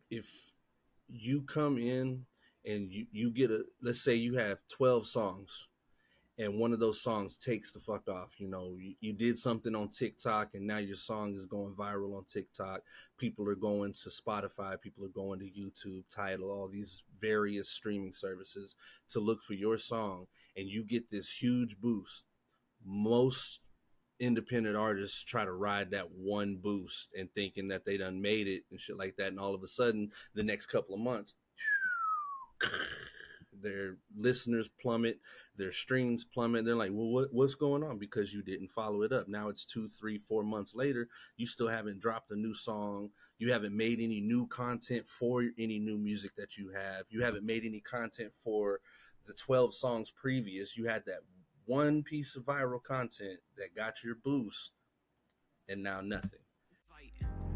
if you come in and you get a, let's say you have 12 songs, and one of those songs takes the fuck off. You did something on TikTok, and now your song is going viral on TikTok. People are going to Spotify, people are going to YouTube, Tidal, all these various streaming services to look for your song, and you get this huge boost. Most independent artists try to ride that one boost and thinking that they done made it and shit like that, and all of a sudden the next couple of months their listeners plummet, their streams plummet. They're like, well, what's going on? Because you didn't follow it up. Now it's 2, 3, 4 months later. You still haven't dropped a new song. You haven't made any new content for any new music that you have. You haven't made any content for the 12 songs previous. You had that one piece of viral content that got your boost, and now nothing.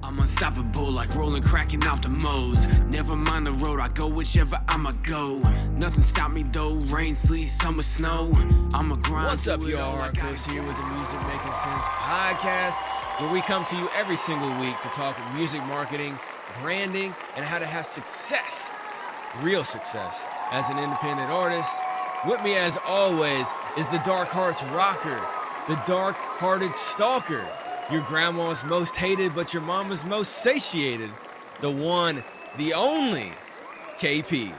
I'm unstoppable like rolling, cracking out the modes. Never mind the road, I go whichever I'ma go. Nothing stop me though, rain, sleet, summer, snow. I'ma grind. What's up, y'all? Arcos here with the Music Making Sense podcast, where we come to you every single week to talk music marketing, branding, and how to have success, real success, as an independent artist. With me, as always, is the Dark Hearts Rocker, the dark-hearted stalker, your grandma's most hated, but your mama's most satiated. The one, the only, KP.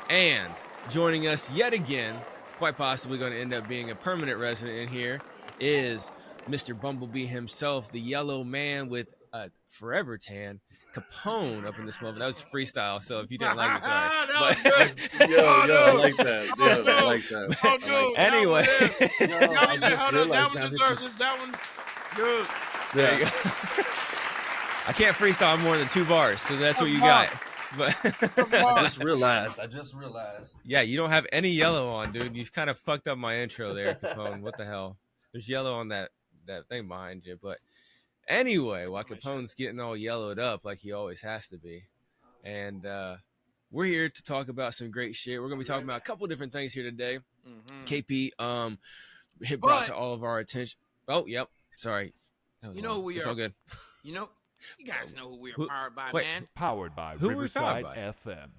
And joining us yet again, quite possibly going to end up being a permanent resident in here, is Mr. Bumblebee himself, the yellow man with a forever tan, Capone up in this moment. That was freestyle, so if you didn't like it, sorry. I like that. Yeah, I like that. Oh, dude, Anyway. that one deserves it. That one. Good. There you go. I can't freestyle more than 2 bars, so that's what you got. But I just realized. Yeah, you don't have any yellow on, dude. You've kind of fucked up my intro there, Capone. What the hell? There's yellow on that thing behind you. But anyway, while Capone's getting all yellowed up like he always has to be, and we're here to talk about some great shit. We're gonna be talking about a couple different things here today. KP brought to all of our attention. Oh, yep. Sorry. You know who we it's are. all good. You guys know who we are powered by, wait. man. Powered by Who are we Riverside powered by? FM.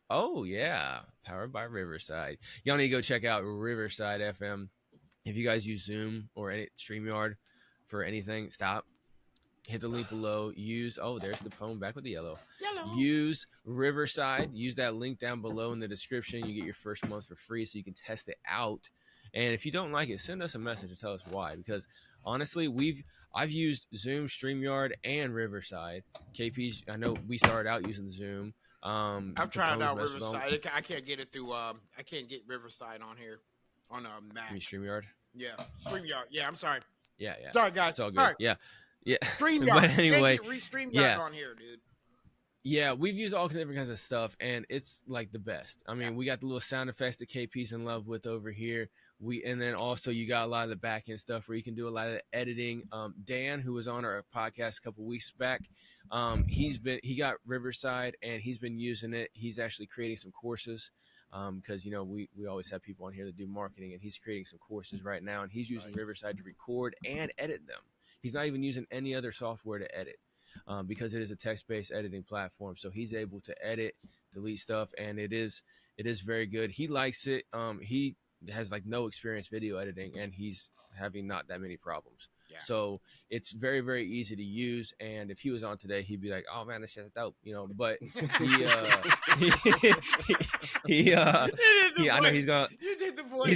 Oh, yeah. Powered by Riverside. Y'all need to go check out Riverside FM. If you guys use Zoom or any StreamYard for anything, stop. Hit the link below. There's Capone back with the yellow. Use Riverside. Use that link down below in the description. You get your first month for free so you can test it out. And if you don't like it, send us a message and tell us why. Because honestly, I've used Zoom, StreamYard, and Riverside. KP's, I know we started out using Zoom. I've tried out Riverside. I can't get it through. I can't get Riverside on here on a Mac. You mean StreamYard? Yeah, StreamYard. Yeah, I'm sorry. Yeah. Sorry, guys. It's all good. Sorry. Yeah. StreamYard. But anyway, can't get StreamYard on here, dude. Yeah, we've used all different kinds of stuff, and it's like the best. I mean, we got the little sound effects that KP's in love with over here. And then also you got a lot of the back end stuff where you can do a lot of the editing. Dan, who was on our podcast a couple weeks back, he got Riverside and he's been using it. He's actually creating some courses because we always have people on here that do marketing, and he's creating some courses right now, and he's using Riverside to record and edit them. He's not even using any other software to edit. Because it is a text-based editing platform, so he's able to edit, delete stuff, and it is very good. He likes it. He has like no experience video editing, and he's having not that many problems. Yeah. So it's very, very easy to use. And if he was on today, he'd be like, "Oh man, this shit's dope," But I know he's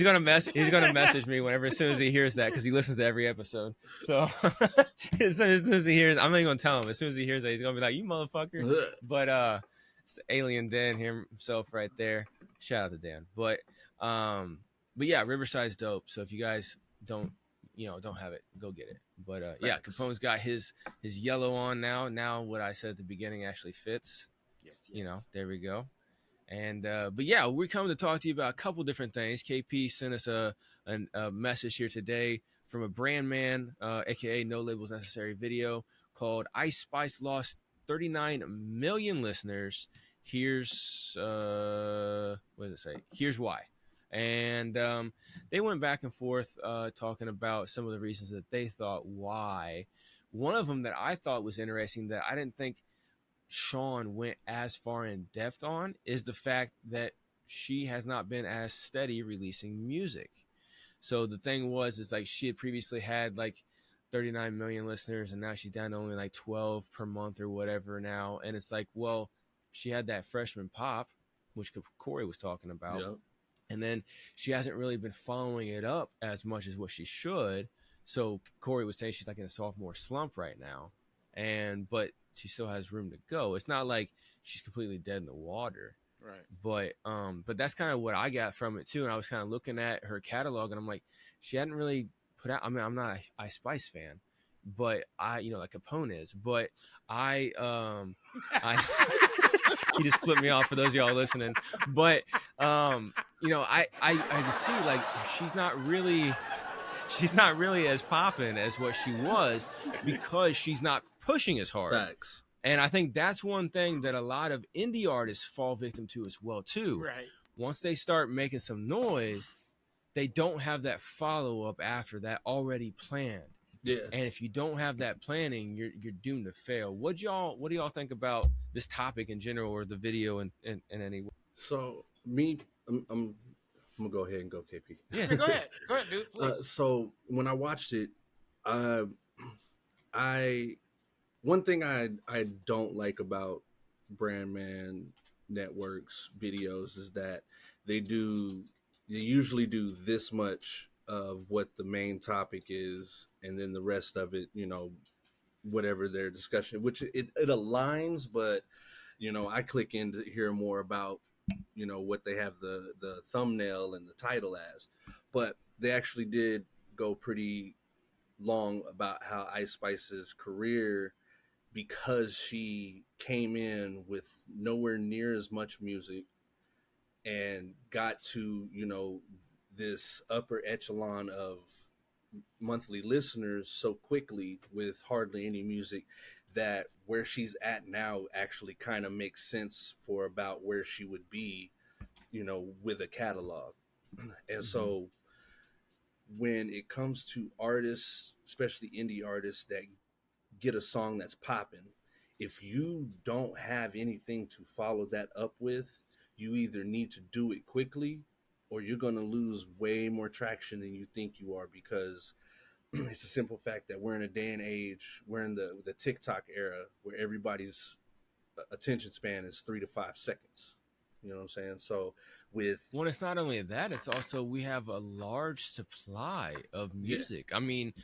gonna message me whenever, as soon as he hears that, because he listens to every episode. So as soon as he hears, I'm not even gonna tell him. As soon as he hears that, he's gonna be like, "You motherfucker!" But it's Alien Dan himself right there. Shout out to Dan. But yeah, Riverside's dope. So if you guys don't have it, go get it. But yeah, Capone's got his yellow on now. Now what I said at the beginning actually fits. Yes. There we go. And but yeah, we're coming to talk to you about a couple different things. KP sent us a message here today from a brand man, aka No Labels Necessary video, called Ice Spice lost 39 million listeners. Here's what does it say? Here's why. And they went back and forth talking about some of the reasons that they thought why. One of them that I thought was interesting that I didn't think Sean went as far in depth on is the fact that she has not been as steady releasing music. So the thing is like she had previously had like 39 million listeners, and now she's down to only like 12 per month or whatever now. And it's like, well, she had that freshman pop, which Corey was talking about. Yep. And then she hasn't really been following it up as much as what she should. So Corey was saying she's like in a sophomore slump right now. But she still has room to go. It's not like she's completely dead in the water. Right. But that's kind of what I got from it too. And I was kind of looking at her catalog, and I'm like, she hadn't really put out. I mean, I'm not an Ice Spice fan, but like Capone is. But I he just flipped me off for those of y'all listening. But I just see like she's not really as popping as what she was because she's not pushing as hard. Facts. And I think that's one thing that a lot of indie artists fall victim to as well too. Right. Once they start making some noise, they don't have that follow-up after that already planned. Yeah. And if you don't have that planning, you're doomed to fail. What do y'all think about this topic in general, or the video in any way? So me, I'm gonna go ahead and go KP. Yeah, go ahead, dude. Please. So when I watched it, one thing I don't like about Brandman Network's videos is that they usually do this much of what the main topic is, and then the rest of it, whatever their discussion, which it aligns, but I click in to hear more about what they have the thumbnail and the title as. But they actually did go pretty long about how Ice Spice's career, because she came in with nowhere near as much music and got to this upper echelon of monthly listeners so quickly with hardly any music, that where she's at now actually kind of makes sense for about where she would be, with a catalog. And so when it comes to artists, especially indie artists that get a song that's popping, if you don't have anything to follow that up with, you either need to do it quickly or you're going to lose way more traction than you think you are, because it's a simple fact that we're in a day and age, we're in the TikTok era where everybody's attention span is 3 to 5 seconds. You know what I'm saying? So well, it's not only that, it's also we have a large supply of music. Yeah. I mean,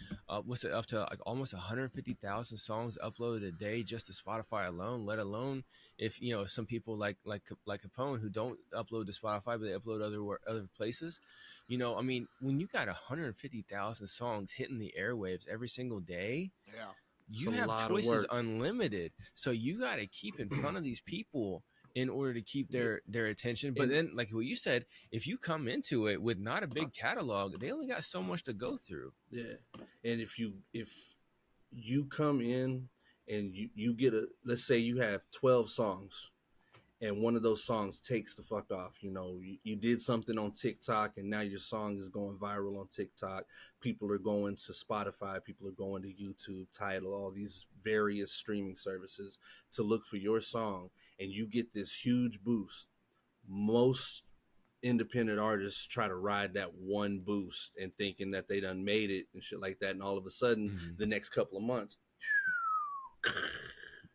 what's it up to? Like almost 150,000 songs uploaded a day just to Spotify alone. Let alone if some people like Capone who don't upload to Spotify but they upload other places. I mean, when you got 150,000 songs hitting the airwaves every single day, yeah, you have choices unlimited. So you got to keep in front of these people in order to keep their attention. But then, like what you said, if you come into it with not a big catalog, they only got so much to go through. Yeah. And if you come in and you get let's say you have 12 songs and one of those songs takes the fuck off, you did something on TikTok and now your song is going viral on TikTok. People are going to Spotify, people are going to YouTube, Tidal, all these various streaming services to look for your song, and you get this huge boost. Most independent artists try to ride that one boost and thinking that they done made it and shit like that, and all of a sudden the next couple of months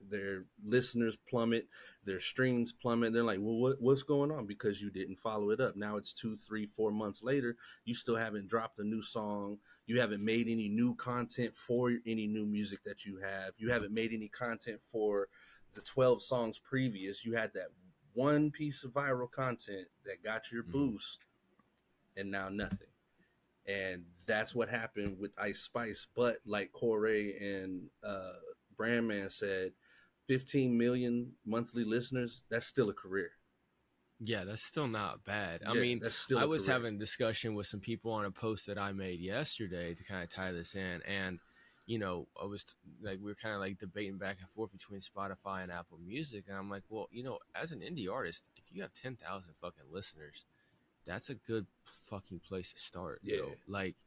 their listeners plummet, their streams plummet. They're like, well, what's going on? Because you didn't follow it up. Now it's 2, 3, 4 months later, you still haven't dropped a new song, you haven't made any new content for any new music that you haven't made any content for the 12 songs previous. You had that one piece of viral content that got your boost, and now nothing. And that's what happened with Ice Spice. But like Corey and Brandman said, 15 million monthly listeners, that's still a career. Yeah, that's still not bad. I mean, that's still I was having a discussion with some people on a post that I made yesterday to kind of tie this in. And I was like, we were kind of like debating back and forth between Spotify and Apple Music. And I'm like, well, as an indie artist, if you have 10,000 fucking listeners, that's a good fucking place to start. Yeah. Like,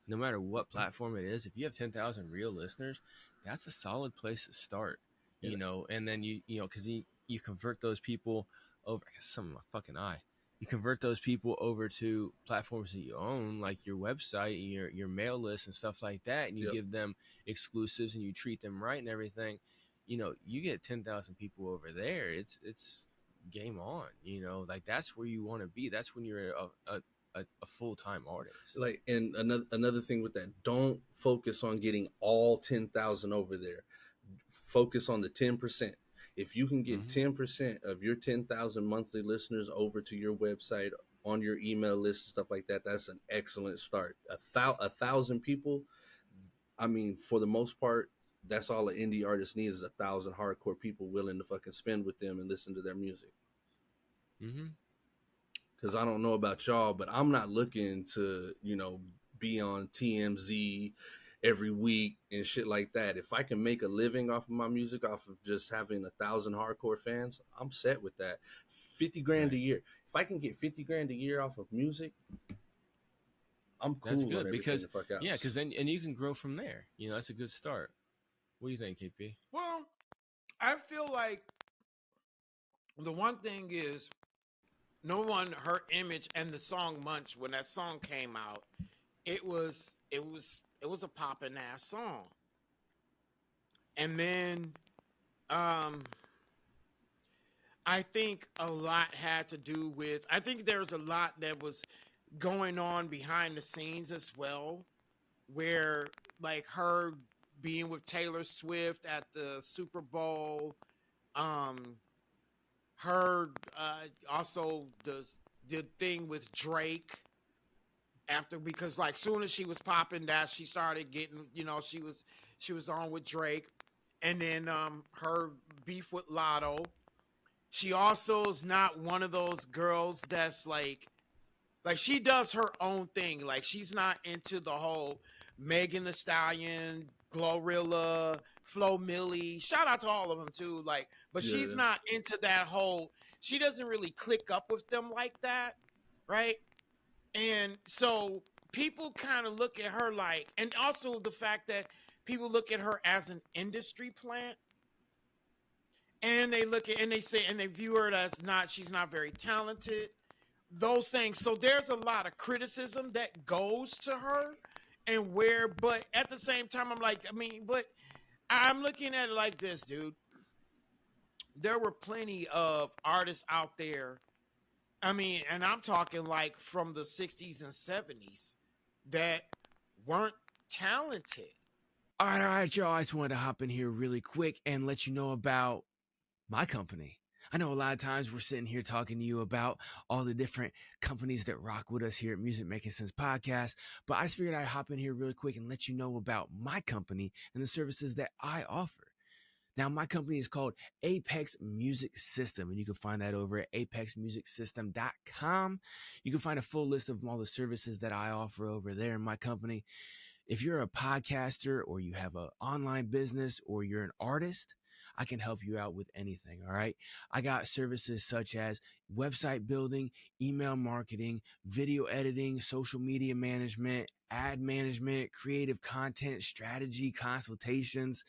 no matter what platform it is, if you have 10,000 real listeners, that's a solid place to start. you know, and then you know, because you convert those people over. I guess some of my fucking eye. You convert those people over to platforms that you own, like your website, your mail list, and stuff like that, and you give them exclusives and you treat them right and everything. You know, you get 10,000 people over there. It's game on. You know, like that's where you want to be. That's when you're a full-time artist. Like, and another thing with that, don't focus on getting all 10,000 over there. Focus on the 10%. If you can get 10% of your 10,000 monthly listeners over to your website, on your email list and stuff like that, that's an excellent start. 1,000 people, I mean, for the most part, that's all an indie artist needs is 1,000 hardcore people willing to fucking spend with them and listen to their music. Because I don't know about y'all, but I'm not looking to, you know, be on TMZ every week and shit like that. If I can make a living off of my music, off of just having 1,000 hardcore fans, I'm set with that. 50 grand a year. If I can get 50 grand a year off of music, I'm cool. That's good because because then and you can grow from there. You know, that's a good start. What do you think, KP? Well, I feel like the one thing is, no one, her image and the song Munch, when that song came out, it was a poppin' ass song. And then I think a lot had to do with, I think there was a lot that was going on behind the scenes as well, where like her being with Taylor Swift at the Super Bowl, her also the thing with Drake after, because like soon as she was popping that, she started getting, you know, she was on with Drake, and then her beef with Lotto. She also is not one of those girls that's like she does her own thing. Like she's not into the whole Megan Thee Stallion, Glorilla, Flo Milli. Shout out to all of them too. Like, but she's not into that whole. She doesn't really click up with them like that, right? And so people kind of look at her like, and also the fact that people look at her as an industry plant. And they look at, and they say, and they view her as she's not very talented, those things. So there's a lot of criticism that goes to her but at the same time, I'm like, but I'm looking at it like this, dude. There were plenty of artists out there. And I'm talking like from the 60s and 70s that weren't talented. All right, y'all. I just wanted to hop in here really quick and let you know about my company. I know a lot of times we're sitting here talking to you about all the different companies that rock with us here at Music Making Sense Podcast, but I just figured I'd hop in here really quick and let you know about my company and the services that I offer. Now, my company is called Apex Music System, and you can find that over at apexmusicsystem.com. You can find a full list of all the services that I offer over there in my company. If you're a podcaster or you have an online business or you're an artist, I can help you out with anything, all right? I got services such as website building, email marketing, video editing, social media management, ad management, creative content, strategy, consultations,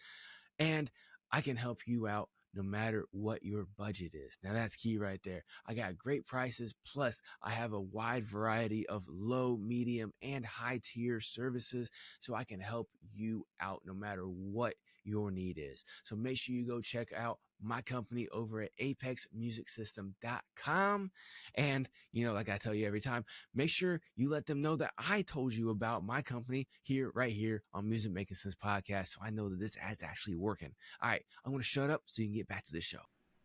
and I can help you out no matter what your budget is. Now that's key right there. I got great prices, plus I have a wide variety of low, medium, and high tier services, so I can help you out no matter what your need is. So make sure you go check out my company over at apexmusicsystem.com. And, you know, like I tell you every time, make sure you let them know that I told you about my company right here on Music Making Sense Podcast, so I know that this ad's actually working. All right, I'm going to shut up so you can get back to the show.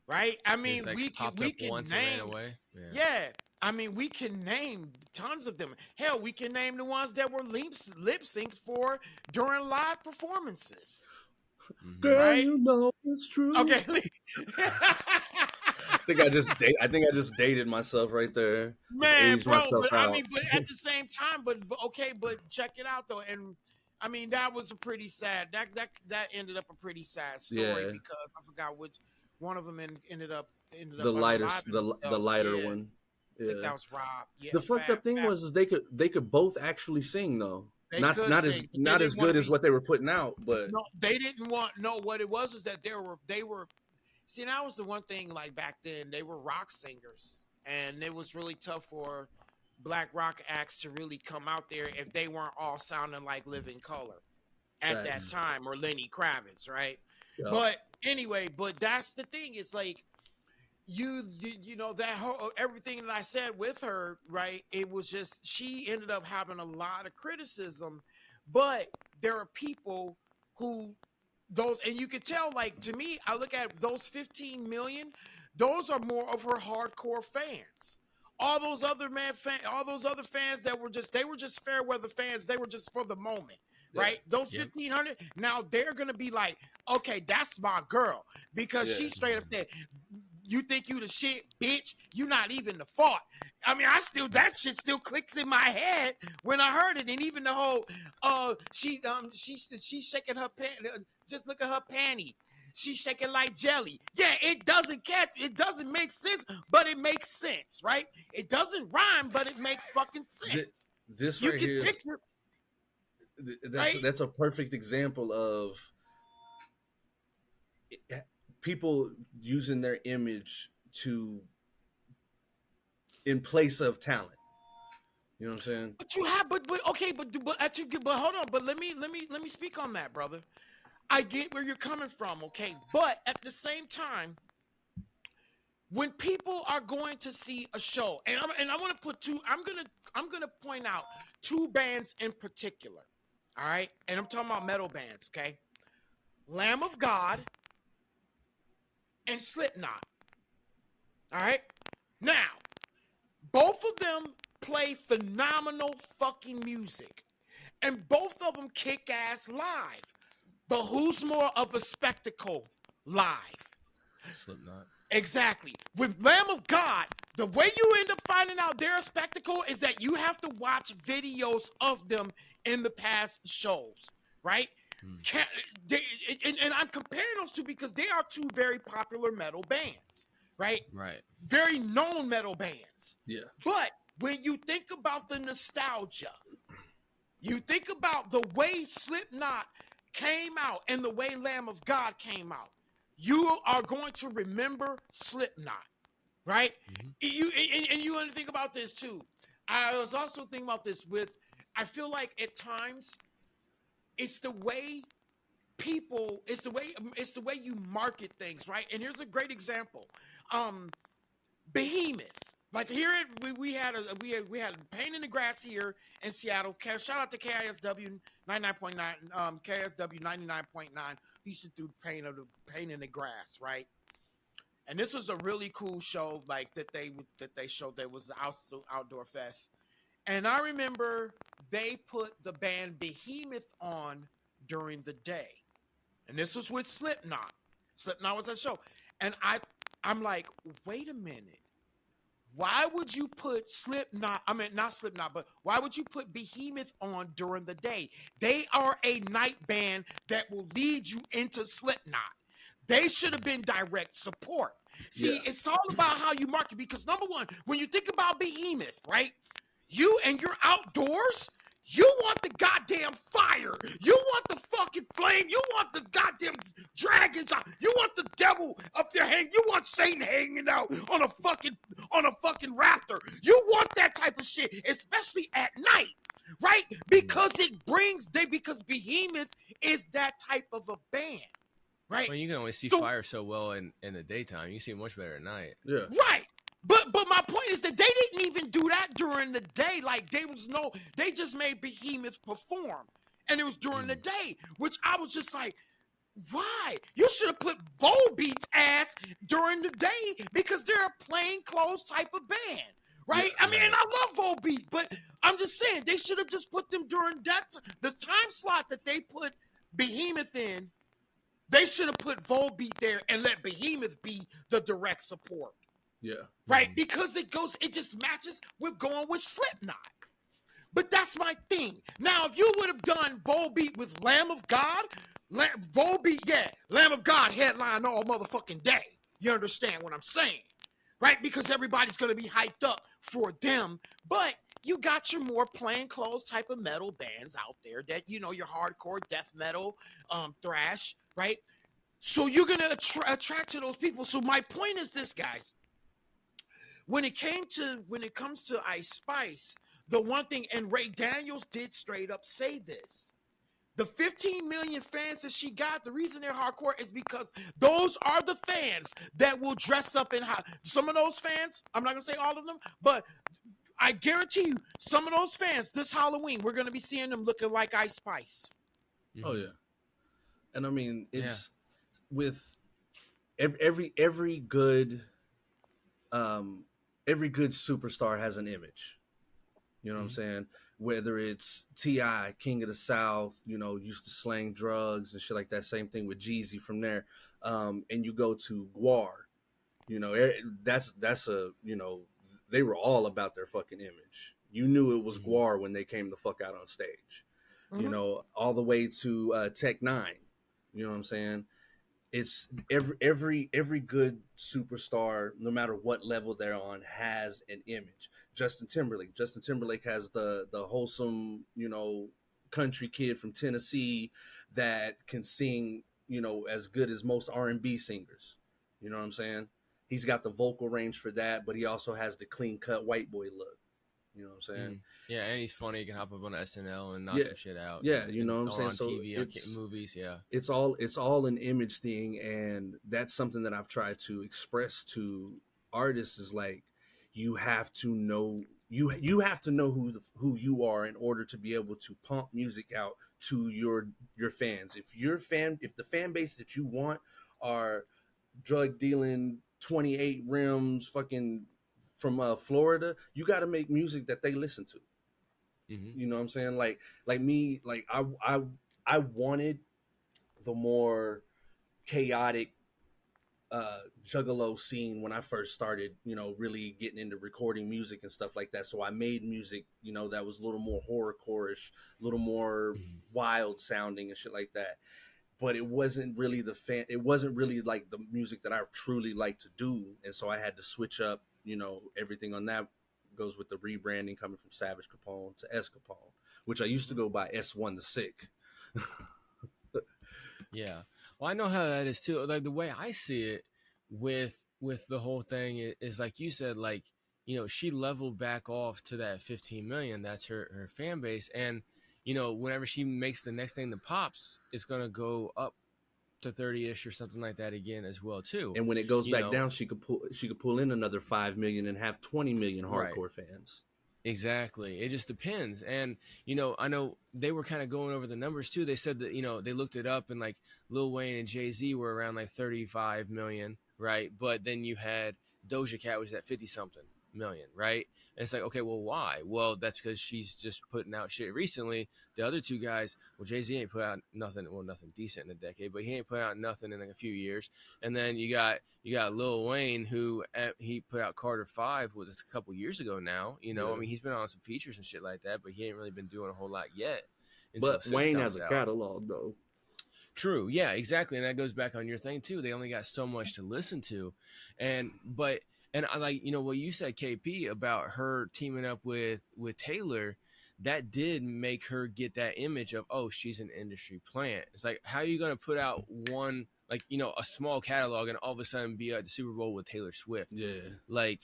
Right? I mean, like we can name. Away. Yeah. I mean, we can name tons of them. Hell, we can name the ones that were lip synced for during live performances. Girl, right? You know it's true. Okay. I think I just dated myself right there. Man, bro, but at the same time, but check it out though. And I mean, that was a pretty sad, that ended up a pretty sad story because I forgot which one of them ended up the lighter one. Yeah. I think that was Rob. Yeah, the fucked up thing was they could both actually sing though. not as good as what they were putting out, but no, they didn't want. No, what it was is that they were. See, that was the one thing. Like back then, they were rock singers, and it was really tough for black rock acts to really come out there if they weren't all sounding like Living Colour at that time, or Lenny Kravitz, right? Yep. But anyway, that's the thing. It's like you know, that whole everything that I said with her, right? It was just, she ended up having a lot of criticism, but there are people who and you could tell, like, to me, I look at those 15 million, those are more of her hardcore fans. All those other fans that were just fair weather fans, they were just for the moment. Right? Those 1,500, now they're going to be like, okay, that's my girl. Because she straight up said, you think you the shit, bitch? You not even the fault. I mean, that shit still clicks in my head when I heard it. And even the whole, she's shaking her panty. Just look at her panty. She's shaking like jelly. Yeah, it doesn't make sense, but it makes sense, right? It doesn't rhyme, but it makes fucking sense. This right here. That's a perfect example of people using their image in place of talent. You know what I'm saying? But you have, but hold on. But let me speak on that, brother. I get where you're coming from, okay? But at the same time, when people are going to see a show, and I want to put I'm gonna point out two bands in particular. All right, and I'm talking about metal bands, okay? Lamb of God and Slipknot. All right? Now, both of them play phenomenal fucking music, and both of them kick ass live. But who's more of a spectacle live? Slipknot. Exactly. With Lamb of God, the way you end up finding out they're a spectacle is that you have to watch videos of them in the past shows, right? And I'm comparing those two because they are two very popular metal bands, right? Right. Very known metal bands. Yeah. But when you think about the nostalgia, you think about the way Slipknot came out and the way Lamb of God came out, you are going to remember Slipknot, right? Mm-hmm. You want to think about this too. I was also thinking about this I feel like at times it's the way you market things, right? And here's a great example. Behemoth. Like here we had Pain in the Grass here in Seattle. Shout out to KISW 99.9, KSW 99.9. He used to do Pain in the Grass, right? And this was a really cool show, like that they showed. That was the outdoor fest. And I remember they put the band Behemoth on during the day. And this was with Slipknot. Slipknot was that show. And I'm like, wait a minute. Why would you put Slipknot, not Slipknot, but why would you put Behemoth on during the day? They are a night band that will lead you into Slipknot. They should have been direct support. See, It's all about how you market, because number one, when you think about Behemoth, right? You're outdoors, you want the goddamn fire. You want the fucking flame. You want the goddamn dragons out. You want the devil up there hanging. You want Satan hanging out on a fucking rafter. You want that type of shit, especially at night, right? Because because Behemoth is that type of a band, right? Well, you can only see fire so well in the daytime. You see it much better at night. Yeah. Right. But my point is that they didn't even do that during the day. Like they just made Behemoth perform. And it was during the day, which I was just like, why? You should have put Volbeat's ass during the day, because they're a plain clothes type of band. Right? Yeah, and I love Volbeat, but I'm just saying they should have just put them during the time slot that they put Behemoth in. They should have put Volbeat there and let Behemoth be the direct support. Yeah. Right? Because it just matches with going with Slipknot. But that's my thing. Now, if you would have done Volbeat with Lamb of God, Lamb of God headline all motherfucking day. You understand what I'm saying? right? Because everybody's going to be hyped up for them. But you got your more plain clothes type of metal bands out there that, you know, your hardcore death metal, thrash, right? So you're going to attract to those people. So my point is this, guys. When it comes to Ice Spice, the one thing, and Ray Daniels did straight up say this, the 15 million fans that she got, the reason they're hardcore is because those are the fans that will dress up in some of those fans, I'm not going to say all of them, but I guarantee you, some of those fans this Halloween, we're going to be seeing them looking like Ice Spice. Oh, yeah. And I mean, it's with every good superstar has an image. You know what I'm saying? Whether it's T.I., King of the South, you know, used to slang drugs and shit like that. Same thing with Jeezy from there. And you go to Gwar, you know, that's a, you know, they were all about their fucking image. You knew it was Gwar when they came the fuck out on stage. You know, all the way to Tech Nine. You know what I'm saying? It's every good superstar, no matter what level they're on, has an image. Justin Timberlake has the wholesome, you know, country kid from Tennessee that can sing, you know, as good as most R&B singers. You know what I'm saying? He's got the vocal range for that, but he also has the clean cut white boy look. You know what I'm saying? Yeah, and he's funny. He can hop up on SNL and knock some shit out. Yeah, you know what I'm saying? On so TV, movies, yeah. It's all an image thing, and that's something that I've tried to express to artists is like, you have to know you have to know who you are in order to be able to pump music out to your fans. If the fan base that you want are drug dealing 28 rims fucking from Florida, you got to make music that they listen to. You know what I'm saying? Like me, like I wanted the more chaotic juggalo scene when I first started, you know, really getting into recording music and stuff like that. So I made music, you know, that was a little more horrorcore-ish, a little more wild sounding and shit like that. But it wasn't really like the music that I truly like to do. And so I had to switch up, you know, everything on that. Goes with the rebranding coming from Savage Capone to S Capone, which I used to go by S1 the Sick. Yeah. Well, I know how that is too. Like the way I see it with the whole thing is like you said, like, you know, she leveled back off to that 15 million. That's her fan base. And, you know, whenever she makes the next thing that pops, it's going to go up to 30-ish or something like that again as well too. And when it goes back down, she could pull in another 5 million and have 20 million hardcore fans. Exactly. It just depends. And, you know, I know they were kind of going over the numbers too. They said that, you know, they looked it up and like Lil Wayne and Jay-Z were around like 35 million, right? But then you had Doja Cat, which is at 50 something million, right? And it's like, okay, well, why? Well, that's because she's just putting out shit recently. The other two guys, well, Jay-Z ain't put out nothing decent in a decade, but he ain't put out nothing in like a few years. And then you got Lil Wayne, who he put out Carter 5 was a couple years ago now. You know, I mean, he's been on some features and shit like that, but he ain't really been doing a whole lot yet. But Wayne has a catalog, though. True, yeah, exactly, and that goes back on your thing too. They only got so much to listen to, and I like, you know, what you said, KP, about her teaming up with Taylor. That did make her get that image of, oh, she's an industry plant. It's like, how are you going to put out one, like, you know, a small catalog and all of a sudden be at the Super Bowl with Taylor Swift? Yeah. Like,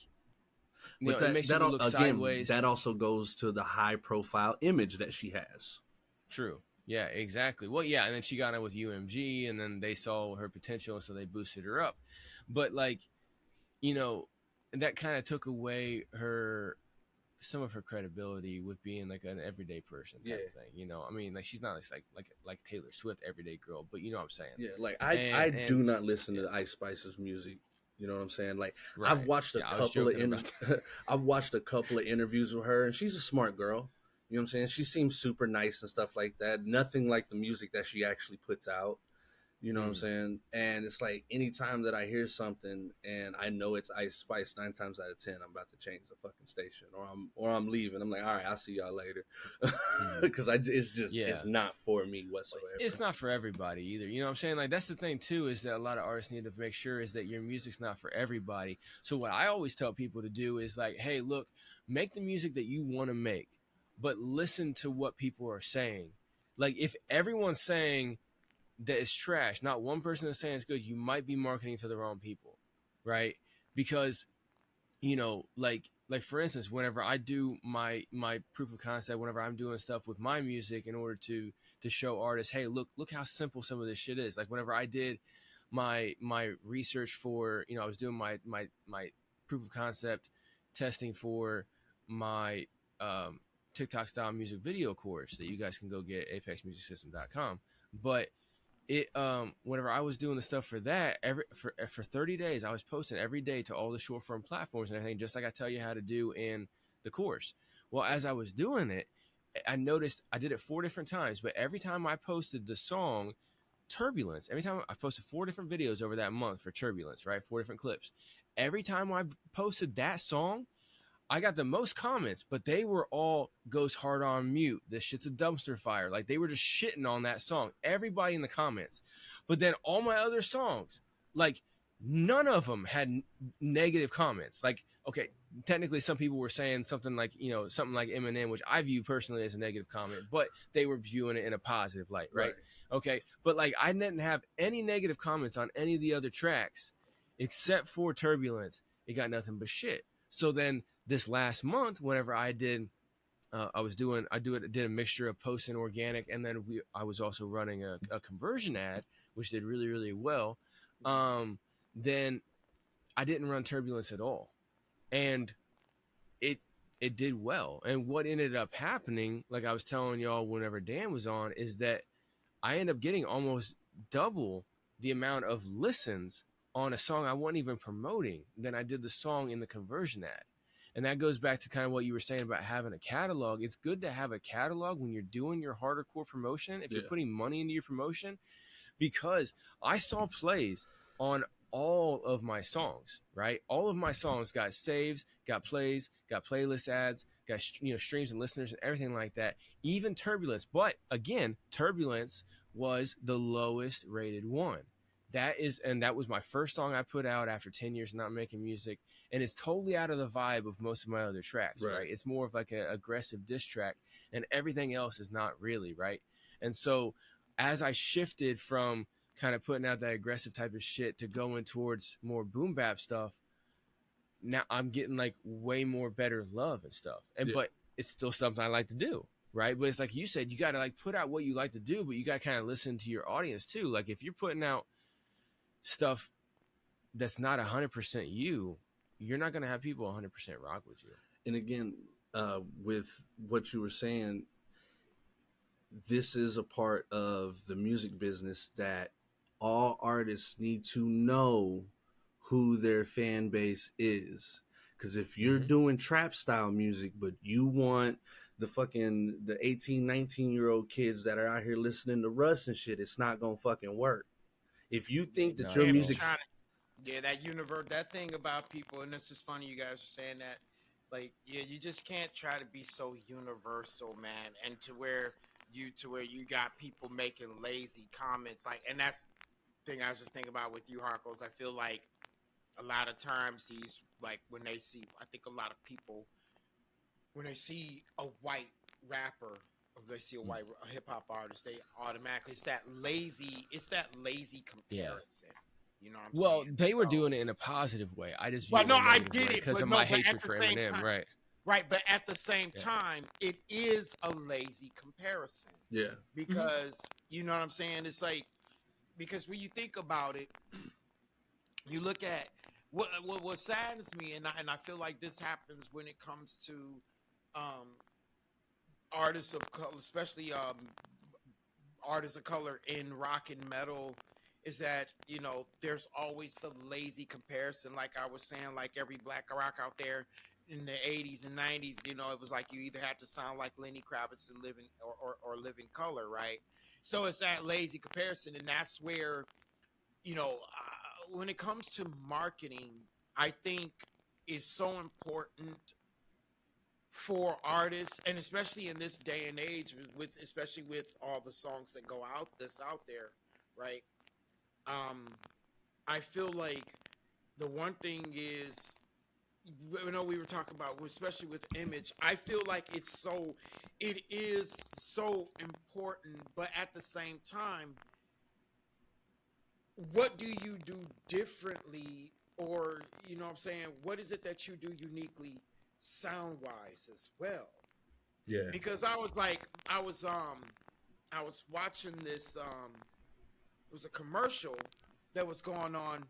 you know, it makes you look sideways. That also goes to the high profile image that she has. True. Yeah, exactly. Well, yeah, and then she got in with UMG and then they saw her potential, so they boosted her up. But, like, you know, that kind of took away some of her credibility with being like an everyday person type of thing. You know, I mean, like, she's not like Taylor Swift everyday girl, but you know what I'm saying? Yeah, like I do not listen to Ice Spice's music. You know what I'm saying? Like, right. I've watched a couple of interviews with her, and she's a smart girl. You know what I'm saying? She seems super nice and stuff like that. Nothing like the music that she actually puts out. You know what I'm saying? And it's like anytime that I hear something and I know it's Ice Spice, 9 times out of 10, I'm about to change the fucking station, or I'm leaving. I'm like, all right, I'll see y'all later, because it's not for me whatsoever. It's not for everybody either. You know what I'm saying? Like that's the thing too, is that a lot of artists need to make sure is that your music's not for everybody. So what I always tell people to do is like, hey, look, make the music that you want to make, but listen to what people are saying. Like if everyone's saying that it's trash, not one person is saying it's good, you might be marketing to the wrong people, right? Because, you know, like for instance, whenever I do my proof of concept, whenever I'm doing stuff with my music in order to show artists, hey, look how simple some of this shit is. Like whenever I did my research for, you know, I was doing my proof of concept testing for my TikTok style music video course that you guys can go get apexmusicsystem.com. But it whenever I was doing the stuff for that, for 30 days I was posting every day to all the short form platforms and everything, just like I tell you how to do in the course. Well, as I was doing it, I noticed I did it 4 different times, but every time I posted the song Turbulence, every time I posted 4 different videos over that month for Turbulence, right? 4 different clips. Every time I posted that song, I got the most comments, but they were all Ghost Hard on mute. This shit's a dumpster fire. Like they were just shitting on that song. Everybody in the comments. But then all my other songs, like none of them had negative comments. Like, okay, technically some people were saying something like, you know, something like Eminem, which I view personally as a negative comment, but they were viewing it in a positive light, right? Okay. But like I didn't have any negative comments on any of the other tracks except for Turbulence. It got nothing but shit. So then this last month, whenever I did, did a mixture of post and organic, and then I was also running a conversion ad, which did really, really well. Then I didn't run Turbulence at all, and it did well. And what ended up happening, like I was telling y'all whenever Dan was on, is that I ended up getting almost double the amount of listens on a song I wasn't even promoting than I did the song in the conversion ad. And that goes back to kind of what you were saying about having a catalog. It's good to have a catalog when you're doing your harder core promotion, if you're putting money into your promotion, because I saw plays on all of my songs, right? All of my songs got saves, got plays, got playlist ads, got streams and listeners and everything like that. Even Turbulence. But again, Turbulence was the lowest rated one. That was my first song I put out after 10 years not making music, and it's totally out of the vibe of most of my other tracks, right? It's more of like an aggressive diss track, and everything else is not really, right? And so as I shifted from kind of putting out that aggressive type of shit to going towards more boom bap stuff, now I'm getting like way more better love and stuff. And but it's still something I like to do, right? But it's like you said, you got to like put out what you like to do, but you got to kind of listen to your audience too. Like if you're putting out stuff that's not 100% you're not going to have people 100% rock with you. And again, with what you were saying, this is a part of the music business that all artists need to know who their fan base is. Because if you're doing trap style music, but you want the 18, 19-year-old kids that are out here listening to Russ and shit, it's not going to fucking work. If you think that your music, that thing about people, and it's just funny you guys are saying that, like, you just can't try to be so universal, man, and to where you got people making lazy comments, like, and that's the thing I was just thinking about with you, Harkos. I feel like a lot of times these, like, when they see, I think a lot of people, when they see a white rapper, they see a white hip hop artist, they automatically it's that lazy comparison. You know what I'm saying? They were doing it in a positive way. I just I get it because of my hatred for Eminem, time, right? But at the same time, it is a lazy comparison. Yeah. Because you know what I'm saying? It's like, because when you think about it, you look at what saddens me, and I feel like this happens when it comes to artists of color, especially artists of color in rock and metal, is that, you know, there's always the lazy comparison. Like I was saying, like every black rock out there in the 80s and 90s, you know, it was like you either had to sound like Lenny Kravitz and live in or live in color, right? So it's that lazy comparison, and that's where, when it comes to marketing, I think is so important for artists, and especially in this day and age, especially with all the songs that go out there, right? I feel like the one thing is, we were talking about, especially with image, I feel like it is so important, but at the same time, what do you do differently, or what I'm saying, what is it that you do uniquely sound wise as well? Yeah. Because I was watching this, it was a commercial that was going on,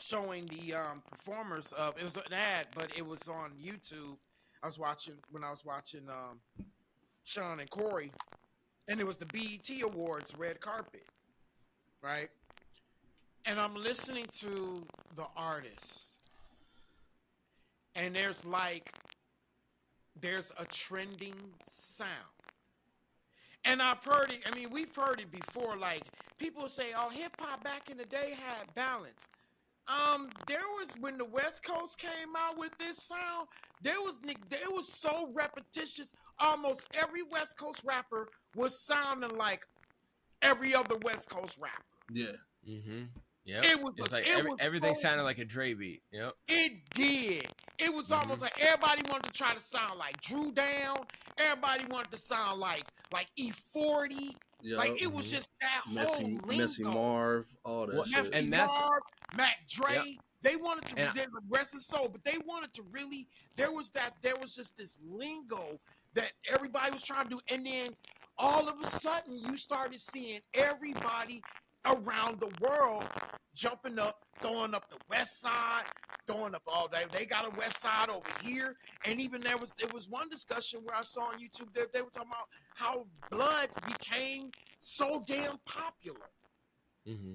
showing the performers of, it was an ad, but it was on YouTube. I was watching Sean and Corey, and it was the BET Awards red carpet, right? And I'm listening to the artists, and there's a trending sound. And I've heard it, we've heard it before, like people say, oh, hip hop back in the day had balance. There was, when the West Coast came out with this sound, there was so repetitious. Almost every West Coast rapper was sounding like every other West Coast rapper. Yeah. Mm-hmm. Yeah. It's like everything sounded like a Dre beat. Yep. It did. It was almost like everybody wanted to try to sound like Drew Down. Everybody wanted to sound like E40. Yep. Like it was just that whole lingo. Messy Marv, all that shit. And that's Marv, Mac Dre. Yep. They wanted to the rest of soul, but they wanted to really. There was just this lingo that everybody was trying to do, and then all of a sudden you started seeing everybody around the world jumping up, throwing up the West Side, throwing up all day. They got a West Side over here, and even there was one discussion where I saw on YouTube that they were talking about how Bloods became so damn popular. Mm-hmm.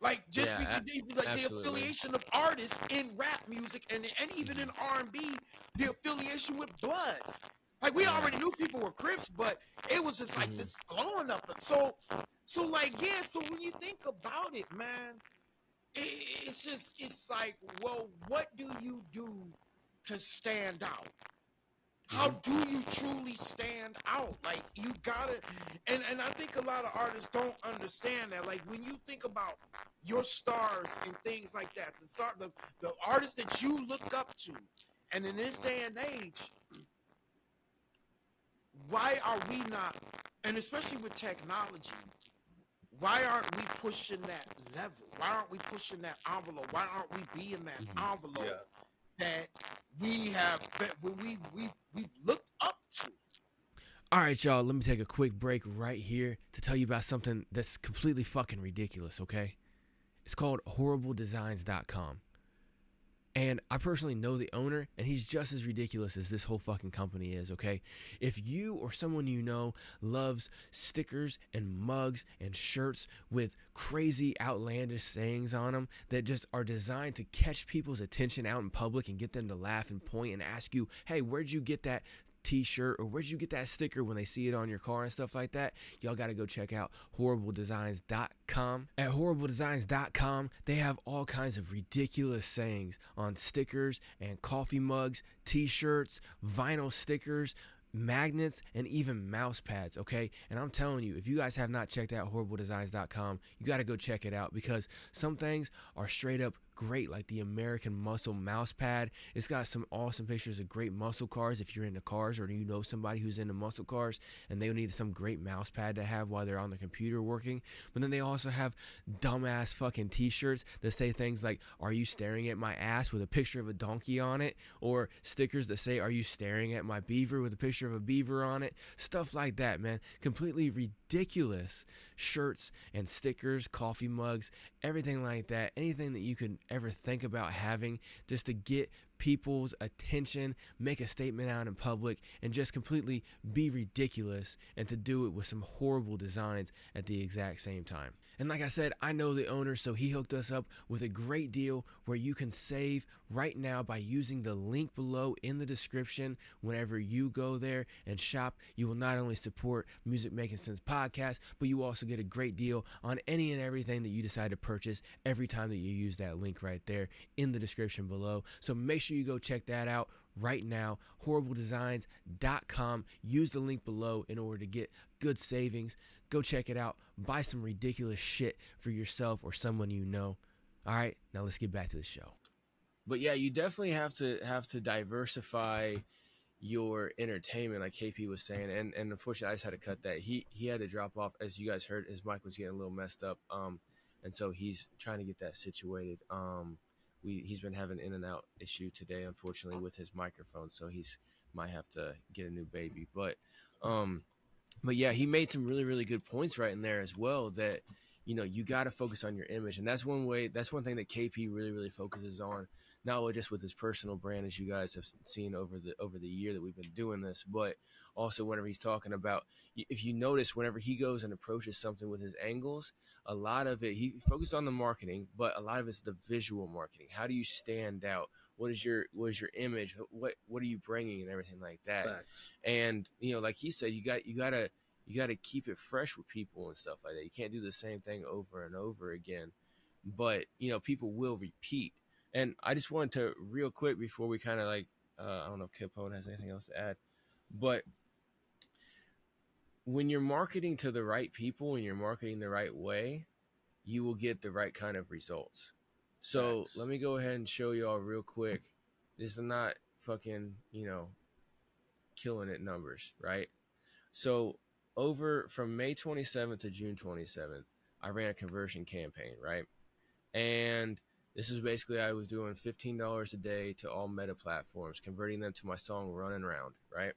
Like just the affiliation of artists in rap music and even in R&B, the affiliation with Bloods. Like we already knew people were Crips, but it was just like this blowing up. So when you think about it, man, it's like, well, what do you do to stand out? How do you truly stand out? Like you gotta, and I think a lot of artists don't understand that. Like when you think about your stars and things like that, the artists that you look up to, and in this day and age, why are we not, and especially with technology, why aren't we pushing that level? Why aren't we pushing that envelope? Why aren't we being that envelope that we have, that we've looked up to? All right, y'all, let me take a quick break right here to tell you about something that's completely fucking ridiculous, okay? It's called HorribleDesigns.com. And I personally know the owner, and he's just as ridiculous as this whole fucking company is, okay? If you or someone you know loves stickers and mugs and shirts with crazy, outlandish sayings on them that just are designed to catch people's attention out in public and get them to laugh and point and ask you, hey, where'd you get that t-shirt, or where'd you get that sticker, when they see it on your car and stuff like that, y'all got to go check out HorribleDesigns.com. At HorribleDesigns.com, they have all kinds of ridiculous sayings on stickers and coffee mugs, t-shirts, vinyl stickers, magnets, and even mouse pads, okay? And I'm telling you, if you guys have not checked out HorribleDesigns.com, you got to go check it out, because some things are straight up great, like the American Muscle mouse pad. It's got some awesome pictures of great muscle cars if you're into cars, or you know somebody who's into muscle cars and they need some great mouse pad to have while they're on the computer working. But then they also have dumbass fucking t-shirts that say things like, are you staring at my ass, with a picture of a donkey on it, or stickers that say, are you staring at my beaver, with a picture of a beaver on it. Stuff like that, man. Completely ridiculous shirts and stickers, coffee mugs, everything like that. Anything that you could ever think about having just to get people's attention, make a statement out in public, and just completely be ridiculous, and to do it with some horrible designs at the exact same time. And like I said, I know the owner, so he hooked us up with a great deal where you can save right now by using the link below in the description. Whenever you go there and shop, you will not only support Music Making Sense podcast, but you also get a great deal on any and everything that you decide to purchase every time that you use that link right there in the description below. So make sure you go check that out right now, horribledesigns.com. Use the link below in order to get good savings. Go check it out. Buy some ridiculous shit for yourself or someone you know. All right, now let's get back to the show. But yeah, you definitely have to diversify your entertainment, like KP was saying, and unfortunately I just had to cut that. He had to drop off. As you guys heard, his mic was getting a little messed up, and so he's trying to get that situated. He's been having in and out issue today, unfortunately, with his microphone, so he's might have to get a new baby. But yeah, he made some really, really good points right in there as well, that, you know, you got to focus on your image. And that's one thing that KP really, really focuses on, not only just with his personal brand, as you guys have seen over the year that we've been doing this, but also whenever he's talking about, if you notice, whenever he goes and approaches something with his angles, a lot of it, he focuses on the marketing, but a lot of it's the visual marketing. How do you stand out? What is your image? What are you bringing and everything like that? Facts. And, you know, like he said, you gotta keep it fresh with people and stuff like that. You can't do the same thing over and over again, but, you know, people will repeat. And I just wanted to, real quick, before we kind of like, I don't know if Capone has anything else to add, but when you're marketing to the right people and you're marketing the right way, you will get the right kind of results. So let me go ahead and show you all real quick. This is not fucking, you know, killing it numbers, right? So over from May 27th to June 27th, I ran a conversion campaign, right? And this is basically, I was doing $15 a day to all meta platforms, converting them to my song Running Round, right?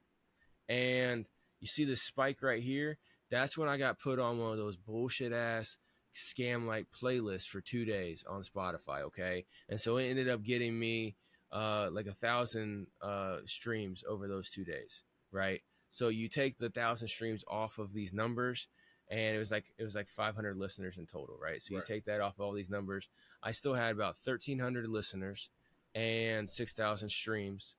And you see this spike right here? That's when I got put on one of those bullshit ass scam-like playlists for 2 days on Spotify, okay? And so it ended up getting me like 1,000 streams over those 2 days, right? So you take the 1,000 streams off of these numbers, and it was like 500 listeners in total, right? So you take that off all these numbers. I still had about 1,300 listeners and 6,000 streams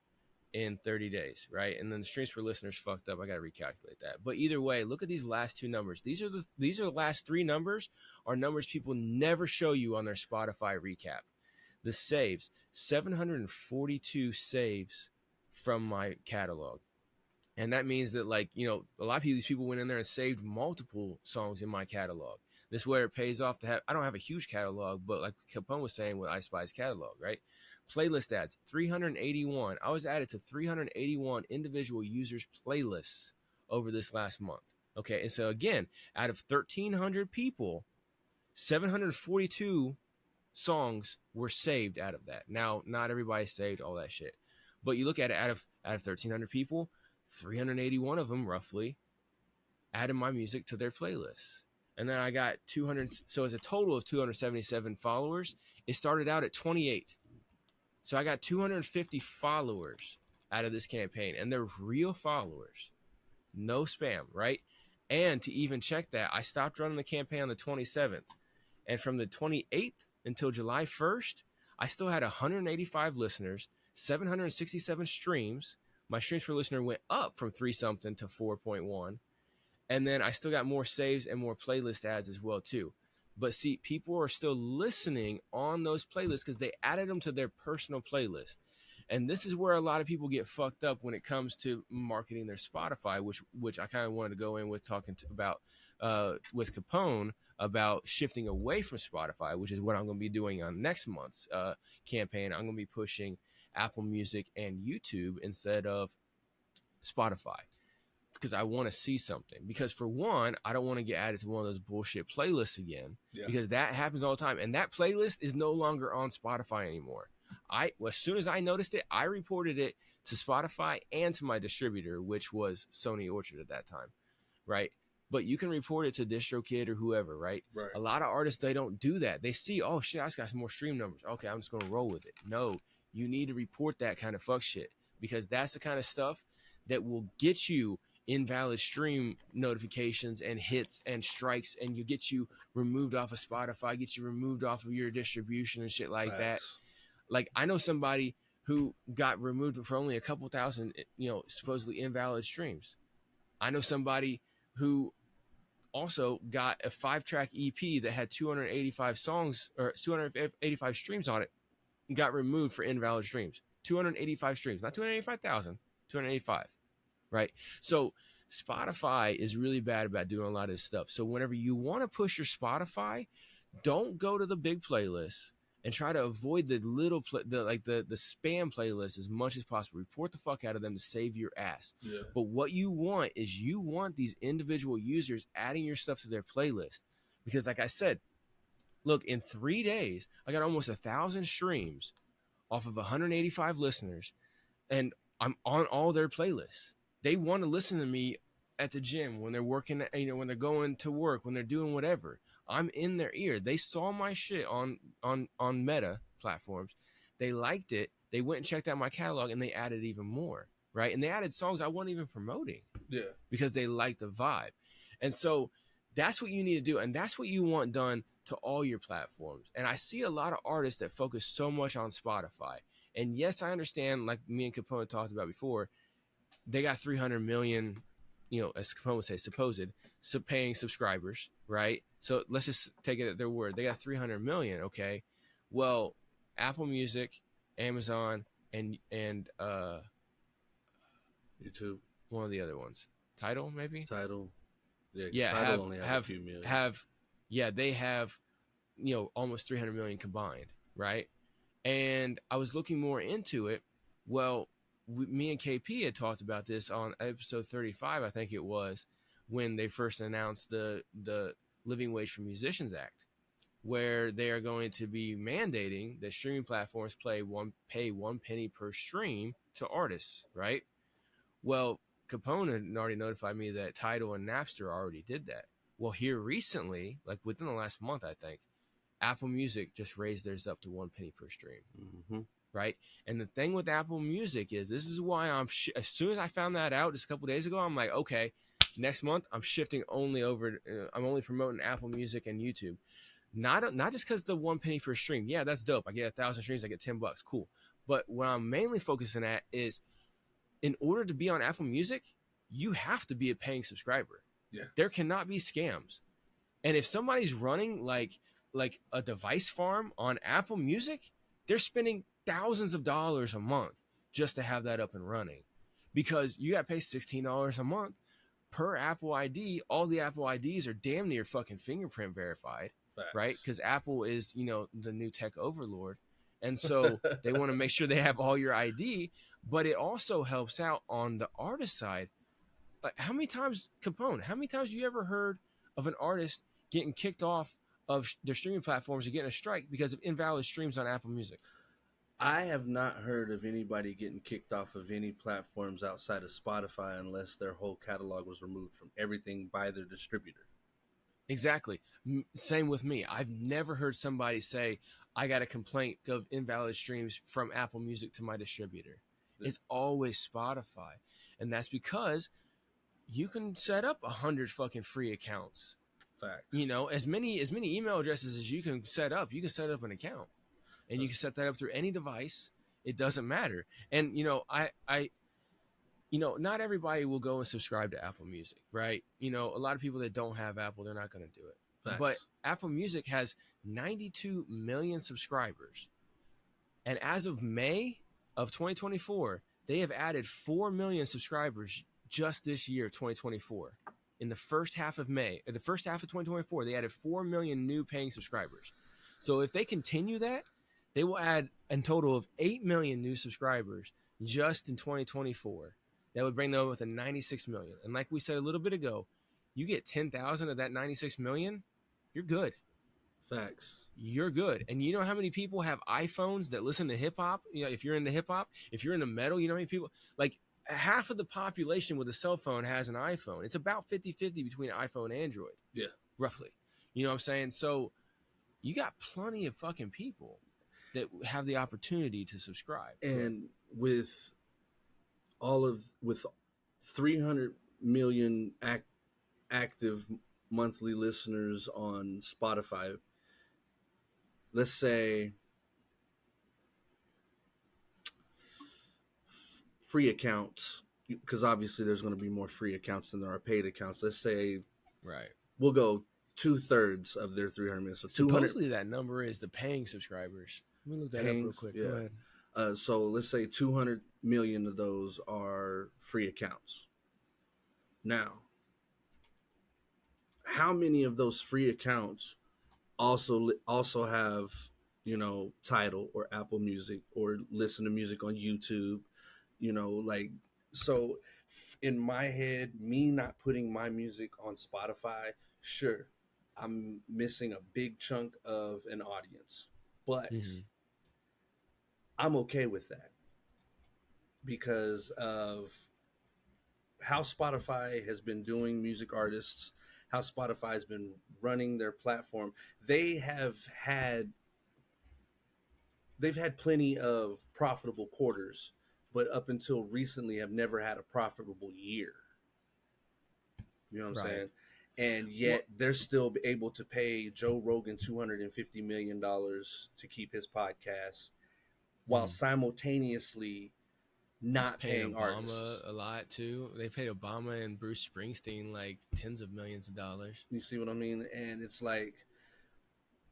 in 30 days, right? And then the streams per listeners fucked up. I got to recalculate that. But either way, look at these last two numbers. These are the last three numbers are numbers people never show you on their Spotify recap. The saves, 742 saves from my catalog. And that means that, like, you know, a lot of these people went in there and saved multiple songs in my catalog. This is where it pays off to have, I don't have a huge catalog, but like Capone was saying with iSpy's catalog, right? Playlist ads, 381. I was added to 381 individual users' playlists over this last month. Okay, and so again, out of 1,300 people, 742 songs were saved out of that. Now, not everybody saved all that shit, but you look at it, out of 1,300 people, 381 of them roughly added my music to their playlists. And then I got 200. So it's a total of 277 followers. It started out at 28. So I got 250 followers out of this campaign, and they're real followers. No spam, right? And to even check that, I stopped running the campaign on the 27th. And from the 28th until July 1st, I still had 185 listeners, 767 streams. My streams per listener went up from 3-something to 4.1. And then I still got more saves and more playlist ads as well, too. But see, people are still listening on those playlists because they added them to their personal playlist. And this is where a lot of people get fucked up when it comes to marketing their Spotify, which I kind of wanted to go in with talking about with Capone about shifting away from Spotify, which is what I'm going to be doing on next month's campaign. I'm going to be pushing Apple Music and YouTube instead of Spotify, because I want to see something. Because for one, I don't want to get added to one of those bullshit playlists again, because that happens all the time. And that playlist is no longer on Spotify anymore. As soon as I noticed it, I reported it to Spotify and to my distributor, which was Sony Orchard at that time, right? But you can report it to DistroKid or whoever, right? A lot of artists, they don't do that. They see, oh shit, I just got some more stream numbers. Okay, I'm just going to roll with it. No, you need to report that kind of fuck shit, because that's the kind of stuff that will get you invalid stream notifications and hits and strikes, and you get you removed off of Spotify, get you removed off of your distribution and shit like that. Like, I know somebody who got removed for only a couple thousand, supposedly invalid streams. I know somebody who also got a 5-track EP that had 285 songs or 285 streams on it and got removed for invalid streams. 285 streams, not 285,000, 285, right? So Spotify is really bad about doing a lot of this stuff. So whenever you want to push your Spotify, don't go to the big playlists and try to avoid the little the spam playlists as much as possible. Report the fuck out of them to save your ass. Yeah. But what you want is these individual users adding your stuff to their playlist, because like I said, look, in 3 days I got almost 1,000 streams off of 185 listeners, and I'm on all their playlists. They want to listen to me at the gym, when they're working, when they're going to work, when they're doing whatever. I'm in their ear. They saw my shit on Meta platforms. They liked it. They went and checked out my catalog, and they added even more, right? And they added songs I wasn't even promoting. Yeah. Because they liked the vibe. And so that's what you need to do. And that's what you want done to all your platforms. And I see a lot of artists that focus so much on Spotify. And yes, I understand, like me and Capone talked about before, they got 300 million, as Capone would say, supposed paying subscribers, right? So let's just take it at their word. They got 300 million, okay? Well, Apple Music, Amazon, and YouTube. One of the other ones. Tidal, maybe? Tidal. Yeah, Tidal only has a few million. They have, almost 300 million combined, right? And I was looking more into it. Well, me and KP had talked about this on episode 35, I think it was, when they first announced the Living Wage for Musicians Act, where they are going to be mandating that streaming platforms pay 1 penny per stream to artists, right? Well, Capone had already notified me that Tidal and Napster already did that. Well, here recently, like within the last month, I think, Apple Music just raised theirs up to 1 penny per stream. Mm-hmm. Right. And the thing with Apple Music is, this is why as soon as I found that out just a couple days ago, I'm like, okay, next month I'm shifting only over. I'm only promoting Apple Music and YouTube. Not just because the 1 penny per stream. Yeah, that's dope. I get 1,000 streams. I get $10. Cool. But what I'm mainly focusing at is, in order to be on Apple Music, you have to be a paying subscriber. Yeah. There cannot be scams. And if somebody's running like a device farm on Apple Music, they're spending thousands of dollars a month just to have that up and running, because you got to pay $16 a month per Apple ID. All the Apple IDs are damn near fucking fingerprint verified. Facts. Right? Because Apple is, the new tech overlord. And so they want to make sure they have all your ID, but it also helps out on the artist side. Like, how many times you ever heard of an artist getting kicked off of their streaming platforms or getting a strike because of invalid streams on Apple Music? I have not heard of anybody getting kicked off of any platforms outside of Spotify unless their whole catalog was removed from everything by their distributor. Exactly. Same with me. I've never heard somebody say, I got a complaint of invalid streams from Apple Music to my distributor. It's always Spotify. And that's because you can set up 100 fucking free accounts. Facts. As many email addresses as you can set up an account. And you can set that up through any device. It doesn't matter. And, not everybody will go and subscribe to Apple Music, right? A lot of people that don't have Apple, they're not going to do it. Facts. But Apple Music has 92 million subscribers. And as of May of 2024, they have added 4 million subscribers just this year, 2024. In the first half of 2024, they added 4 million new paying subscribers. So if they continue that, they will add a total of 8 million new subscribers just in 2024. That would bring them up to 96 million. And like we said a little bit ago, you get 10,000 of that 96 million, you're good. Facts. You're good. And you know how many people have iPhones that listen to hip hop? If you're into hip hop, if you're into metal, you know how many people, like half of the population with a cell phone has an iPhone. It's about 50-50 between iPhone and Android. Yeah. Roughly. You know what I'm saying? So you got plenty of fucking people. that have the opportunity to subscribe. And with 300 million active monthly listeners on Spotify, let's say free accounts, because obviously there's going to be more free accounts than there are paid accounts. Let's say, right, we'll go 2/3 of their 300 million. So supposedly that number is the paying subscribers. Let me look that up real quick. Yeah. Go ahead. So let's say 200 million of those are free accounts. Now, how many of those free accounts also have, you know, Tidal or Apple Music or listen to music on YouTube? You know, like, so in my head, me not putting my music on Spotify, sure, I'm missing a big chunk of an audience, but I'm okay with that because of how Spotify has been doing music artists, how Spotify has been running their platform. They've had plenty of profitable quarters, but up until recently have never had a profitable year. You know what I'm saying? And yet they're still able to pay Joe Rogan $250 million to keep his podcast while simultaneously not paying Obama artists a lot too. They pay Obama and Bruce Springsteen like tens of millions of dollars. You see what I mean? And it's like,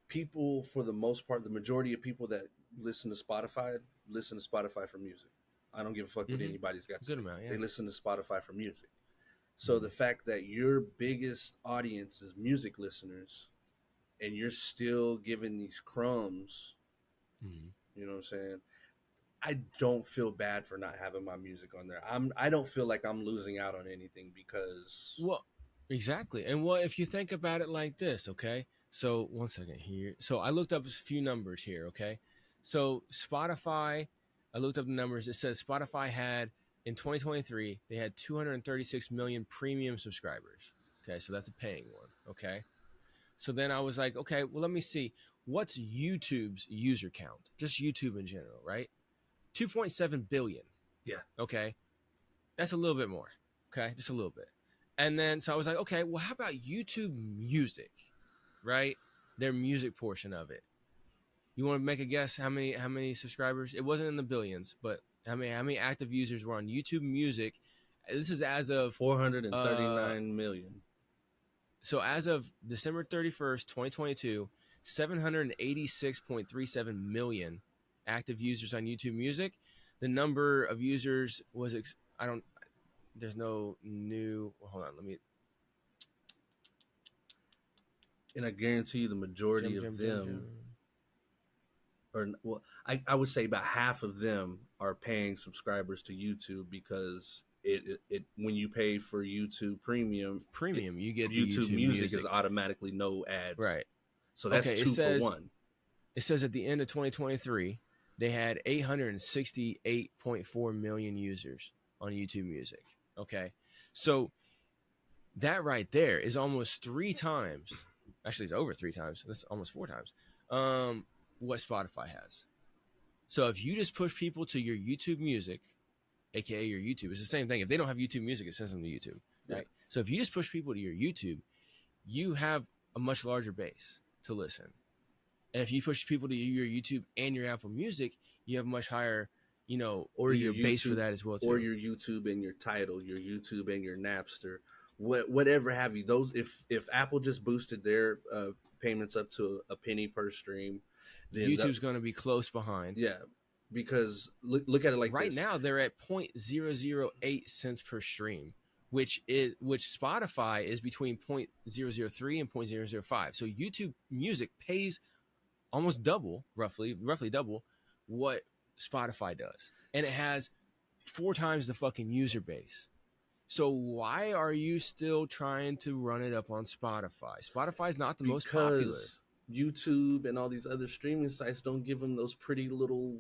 people, for the most part, the majority of people that listen to Spotify for music. I don't give a fuck what anybody's got to say. Amount, yeah. They listen to Spotify for music. So the fact that your biggest audience is music listeners and you're still giving these crumbs, you know what I'm saying? I don't feel bad for not having my music on there. I don't feel like I'm losing out on anything because... Well, exactly. And well, if you think about it like this, okay? So one second here. So I looked up a few numbers here, okay? So Spotify, I looked up the numbers. It says Spotify had, in 2023, they had 236 million premium subscribers. Okay, so that's a paying one, okay? So then I was like, okay, well, let me see. What's YouTube's user count? Just YouTube in general, right? 2.7 billion. Yeah. Okay. That's a little bit more. Okay, just a little bit. And then, so I was like, okay, well, how about YouTube Music, right? Their music portion of it. You want to make a guess how many subscribers? It wasn't in the billions, but how many active users were on YouTube Music? This is as of 439 million. So as of December 31st, 2022, 786.37 million active users on YouTube Music. The number of users was there's no new. Well, hold on, let me. And I guarantee you, the majority of them. Or, well, I would say about half of them are paying subscribers to YouTube because it when you pay for YouTube Premium, you get YouTube Music is automatically no ads. Right. So that's two for one. It says at the end of 2023, they had 868.4 million users on YouTube Music. Okay. So that right there is almost 3 times. Actually, it's over 3 times. That's almost 4 times. What Spotify has. So if you just push people to your YouTube Music, aka your YouTube, it's the same thing. If they don't have YouTube Music, it sends them to YouTube, right? Yeah. So if you just push people to your YouTube, you have a much larger base to listen. And if you push people to your YouTube and your Apple Music, you have much higher, or your base for that as well too. Or your YouTube and your Tidal, your YouTube and your Napster, whatever have you. Those if Apple just boosted their payments up to a penny per stream, then YouTube's going to be close behind. Yeah, because look at it like right this. now they're at 0.008 cents per stream, which Spotify is between 0.003 and 0.005. So YouTube Music pays almost double, roughly double what Spotify does, and it has 4 times the fucking user base. So why are you still trying to run it up on Spotify? Spotify's not the most popular. YouTube and all these other streaming sites don't give them those pretty little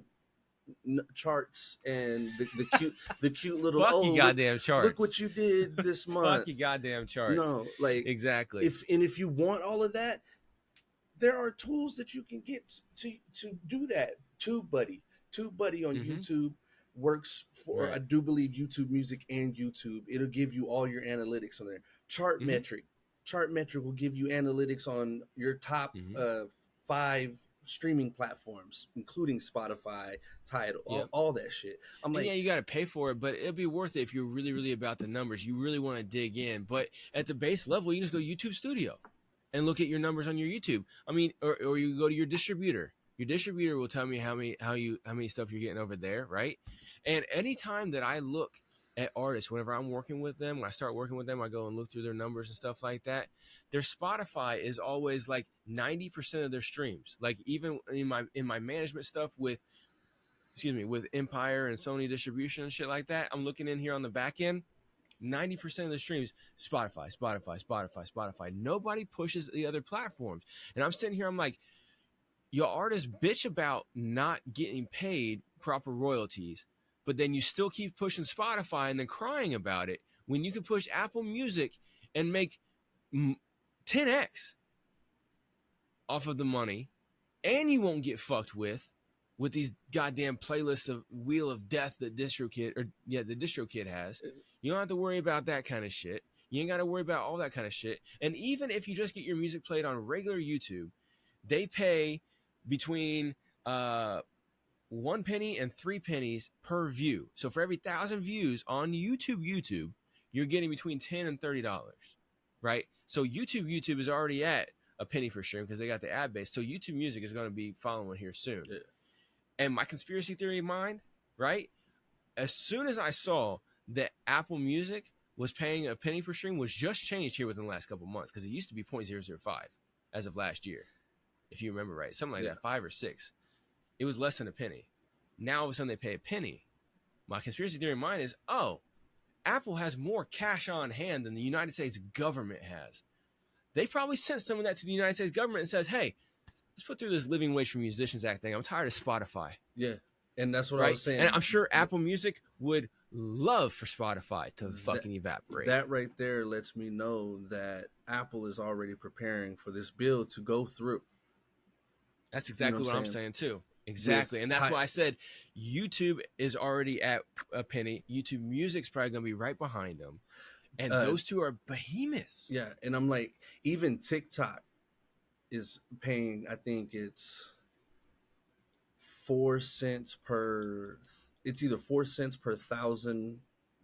charts and the cute little fuck you goddamn charts. Look what you did this month. Fuck you goddamn charts. No, like exactly. If you want all of that, there are tools that you can get to do that. TubeBuddy. TubeBuddy on Mhm. YouTube works for, Right. I do believe, YouTube Music and YouTube. It'll give you all your analytics on there. Chartmetric. Chartmetric will give you analytics on your top Mhm. 5 streaming platforms, including Spotify, Tidal, Yep. all that shit. I'm And like, yeah, you got to pay for it, but it'll be worth it if you're really, really about the numbers. You really want to dig in. But at the base level, you just go YouTube Studio and look at your numbers on your YouTube. I mean, or you go to your distributor. Your distributor will tell me how many stuff you're getting over there, right? And anytime that I look at artists, whenever I'm working with them, when I start working with them, I go and look through their numbers and stuff like that. Their Spotify is always like 90% of their streams. Like even in my management stuff with Empire and Sony distribution and shit like that, I'm looking in here on the back end. 90% of the streams, Spotify. Nobody pushes the other platforms. And I'm sitting here, I'm like, your artists bitch about not getting paid proper royalties, but then you still keep pushing Spotify and then crying about it when you can push Apple Music and make 10x off of the money, and you won't get fucked with these goddamn playlists of Wheel of Death that the DistroKid has. You don't have to worry about that kind of shit. You ain't got to worry about all that kind of shit. And even if you just get your music played on regular YouTube, they pay between 1 penny and 3 pennies per view. So for every 1,000 views on YouTube, you're getting between $10 and $30, right? So YouTube is already at a penny per stream because they got the ad base. So YouTube Music is going to be following here soon. Yeah. And my conspiracy theory mind, right? As soon as I saw that Apple Music was paying a penny per stream, was just changed here within the last couple of months, because it used to be 0.005 as of last year, if you remember right, something like that, 5 or 6. It was less than a penny. Now all of a sudden they pay a penny. My conspiracy theory mind is, Apple has more cash on hand than the United States government has. They probably sent some of that to the United States government and says, hey, let's put through this Living Wage for Musicians Act thing. I'm tired of Spotify. Yeah. And that's what I was saying. And I'm sure Apple Music would love for Spotify to fucking evaporate. That right there lets me know that Apple is already preparing for this bill to go through. That's exactly what I'm saying too. Exactly. And that's why I said YouTube is already at a penny. YouTube Music's probably going to be right behind them. And those two are behemoths. Yeah. And I'm like, even TikTok is paying, I think it's 4 cents per, it's either 4 cents per 1,000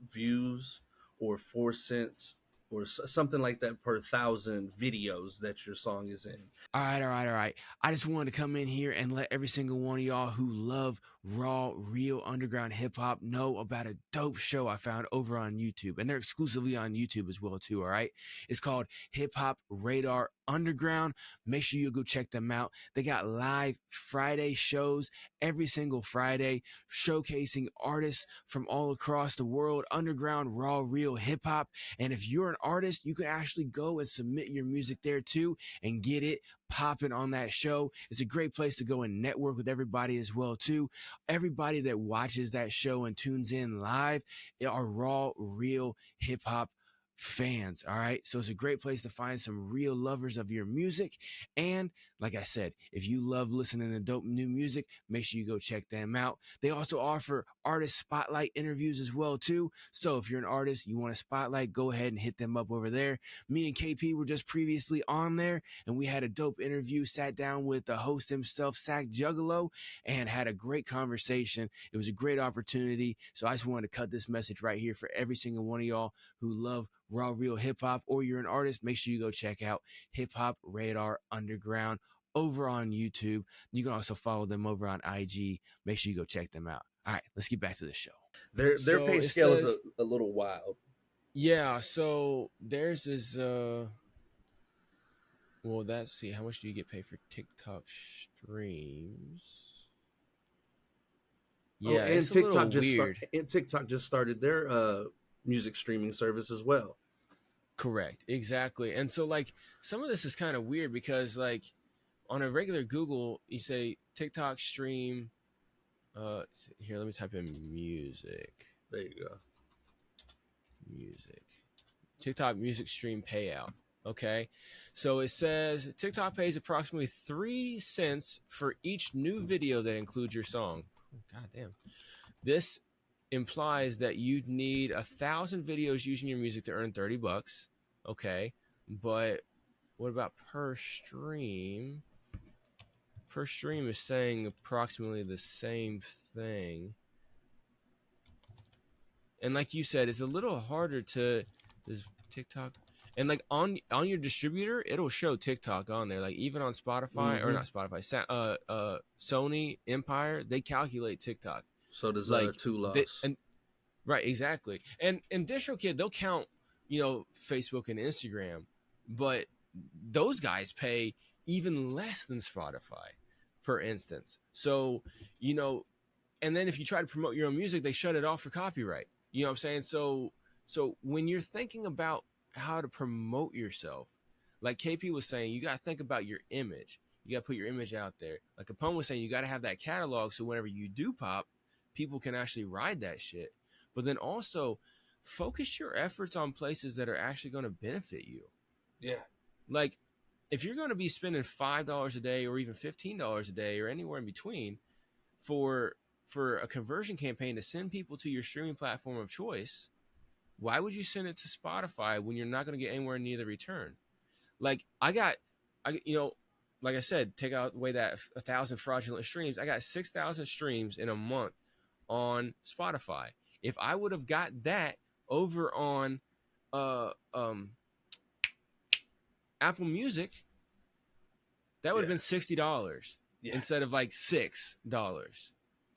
views or 4 cents or something like that per 1,000 videos that your song is in. All right. I just wanted to come in here and let every single one of y'all who love raw, real underground hip hop know about a dope show I found over on YouTube. And they're exclusively on YouTube as well too, all right? It's called Hip Hop Radar Underground. Make sure you go check them out. They got live Friday shows every single Friday, showcasing artists from all across the world, underground, raw, real hip hop. And if you're an artist, you can actually go and submit your music there too and get it popping on that show. It's a great place to go and network with everybody as well too. Everybody that watches that show and tunes in live are raw, real hip hop fans. All right. So it's a great place to find some real lovers of your music. And like I said, if you love listening to dope new music, make sure you go check them out. They also offer artist spotlight interviews as well too. So if you're an artist, you want a spotlight, go ahead and hit them up over there. Me and KP were just previously on there and we had a dope interview, sat down with the host himself, Sack Juggalo, and had a great conversation. It was a great opportunity. So I just wanted to cut this message right here for every single one of y'all who love raw, real hip hop, or you're an artist. Make sure you go check out Hip Hop Radar Underground over on YouTube. You can also follow them over on IG. Make sure you go check them out. All right, let's get back to the show. Their pay scale is a little wild. Yeah, so theirs is well, let's see. How much do you get paid for TikTok streams? Yeah, and it's TikTok weird. just started their music streaming service as well. Correct, exactly. And so like some of this is kind of weird because like on a regular Google, you say TikTok stream. Here, let me type in music. There you go. Music. TikTok music stream payout. Okay, so it says TikTok pays approximately 3 cents for each new video that includes your song. God damn. This implies that you'd need 1,000 videos using your music to earn $30. Okay, but what about per stream? Per stream is saying approximately the same thing. And like you said, it's a little harder to does TikTok and like on your distributor, it'll show TikTok on there. Like even on Spotify or not Spotify, Sony, Empire, they calculate TikTok. So there's like two loss. Right, exactly. And DistroKid, they'll count, Facebook and Instagram, but those guys pay even less than Spotify, per instance. So, and then if you try to promote your own music, they shut it off for copyright. You know what I'm saying? So when you're thinking about how to promote yourself, like KP was saying, you got to think about your image. You got to put your image out there. Like Capone was saying, you got to have that catalog so whenever you do pop, people can actually ride that shit. But then also focus your efforts on places that are actually going to benefit you. Yeah. Like if you're going to be spending $5 a day or even $15 a day or anywhere in between for a conversion campaign to send people to your streaming platform of choice, why would you send it to Spotify when you're not going to get anywhere near the return? Like like I said, take away that 1,000 fraudulent streams. I got 6,000 streams in a month on Spotify. If I would have got that over on Apple Music, that would have been $60 instead of like $6.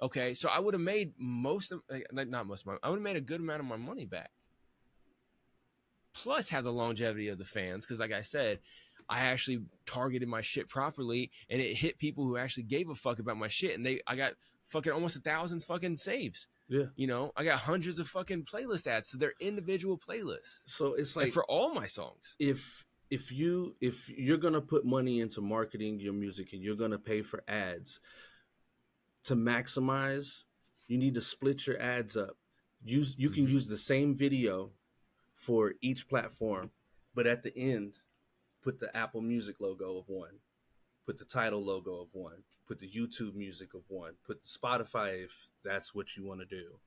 Okay, so I would have made I would have made a good amount of my money back. Plus have the longevity of the fans, because like I said, I actually targeted my shit properly and it hit people who actually gave a fuck about my shit, and I got fucking almost 1,000 fucking saves. Yeah. I got hundreds of fucking playlist ads to their individual playlists. So it's like for all my songs. If you're gonna put money into marketing your music and you're gonna pay for ads, to maximize, you need to split your ads up. You can use the same video for each platform, but at the end, put the Apple Music logo of one, put the Tidal logo of one, put the YouTube music of one, put the Spotify if that's what you want to do.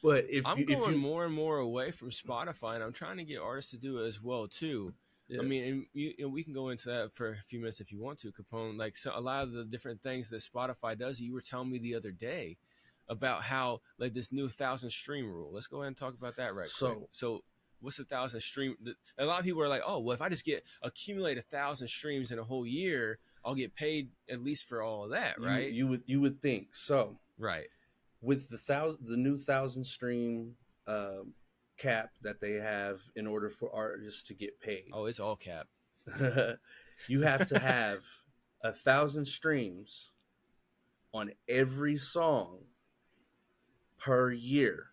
But I'm going more and more away from Spotify, and I'm trying to get artists to do it as well too. Yeah. I mean, and we can go into that for a few minutes if you want to, Capone. Like, so a lot of the different things that Spotify does, you were telling me the other day about how like this new 1,000 stream rule. Let's go ahead and talk about that quick. So what's 1,000 stream? A lot of people are like, oh, well, if I just accumulate 1,000 streams in a whole year, I'll get paid at least for all of that, right? You would think so, right? With the new 1,000 stream cap that they have in order for artists to get paid. Oh, it's all cap. You have to have 1,000 streams on every song per year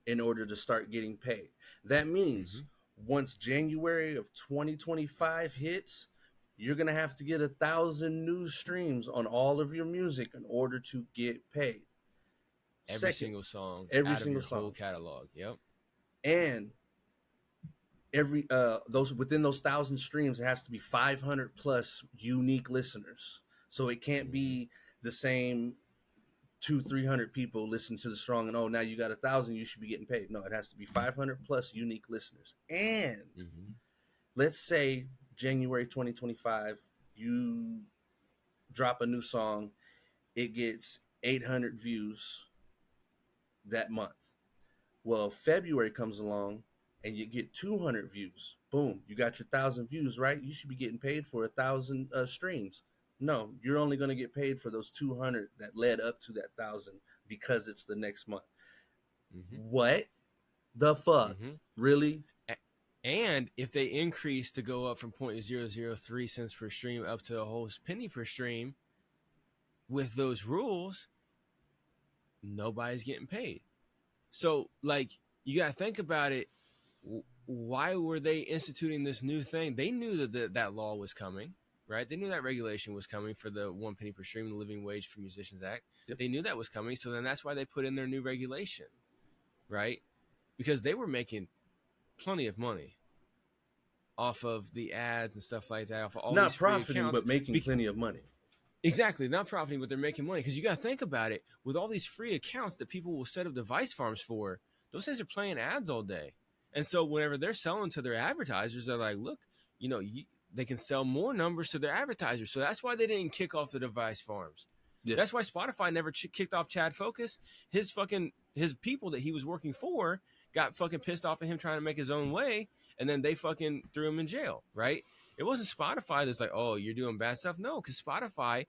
in order to start getting paid. That means once January of 2025 hits, you're going to have to get 1,000 new streams on all of your music in order to get paid. Every single song. Every single song. Whole catalog. Yep. And every within those 1,000 streams, it has to be 500 plus unique listeners. So it can't be the same 200-300 people listen to the song and now you got 1,000, you should be getting paid. No, it has to be 500 plus unique listeners. And let's say January 2025, you drop a new song, it gets 800 views that month. Well, February comes along and you get 200 views. Boom, you got your 1,000 views, right? You should be getting paid for 1,000 streams. No, you're only going to get paid for those 200 that led up to that 1,000 because it's the next month. What the fuck? Really? And if they increase to go up from 0.003 cents per stream up to a whole penny per stream, with those rules, nobody's getting paid. So, like, you got to think about it. Why were they instituting this new thing? They knew that law was coming, right? They knew that regulation was coming for the 1 penny per stream, the Living Wage for Musicians Act. Yep. They knew that was coming. So then that's why they put in their new regulation, right? Because they were making plenty of money. off of the ads and stuff like that, off of all not these free profiting, accounts, but making plenty of money. Exactly, not profiting, but they're making money. Because you got to think about it, with all these free accounts that people will set up device farms for, those guys are playing ads all day. And so whenever they're selling to their advertisers, they're like, look, they can sell more numbers to their advertisers. So that's why they didn't kick off the device farms. Yeah. That's why Spotify never kicked off Chad Focus. His people that he was working for got fucking pissed off at him trying to make his own way, and then they fucking threw him in jail, right? It wasn't Spotify that's like, oh, you're doing bad stuff. No, because Spotify,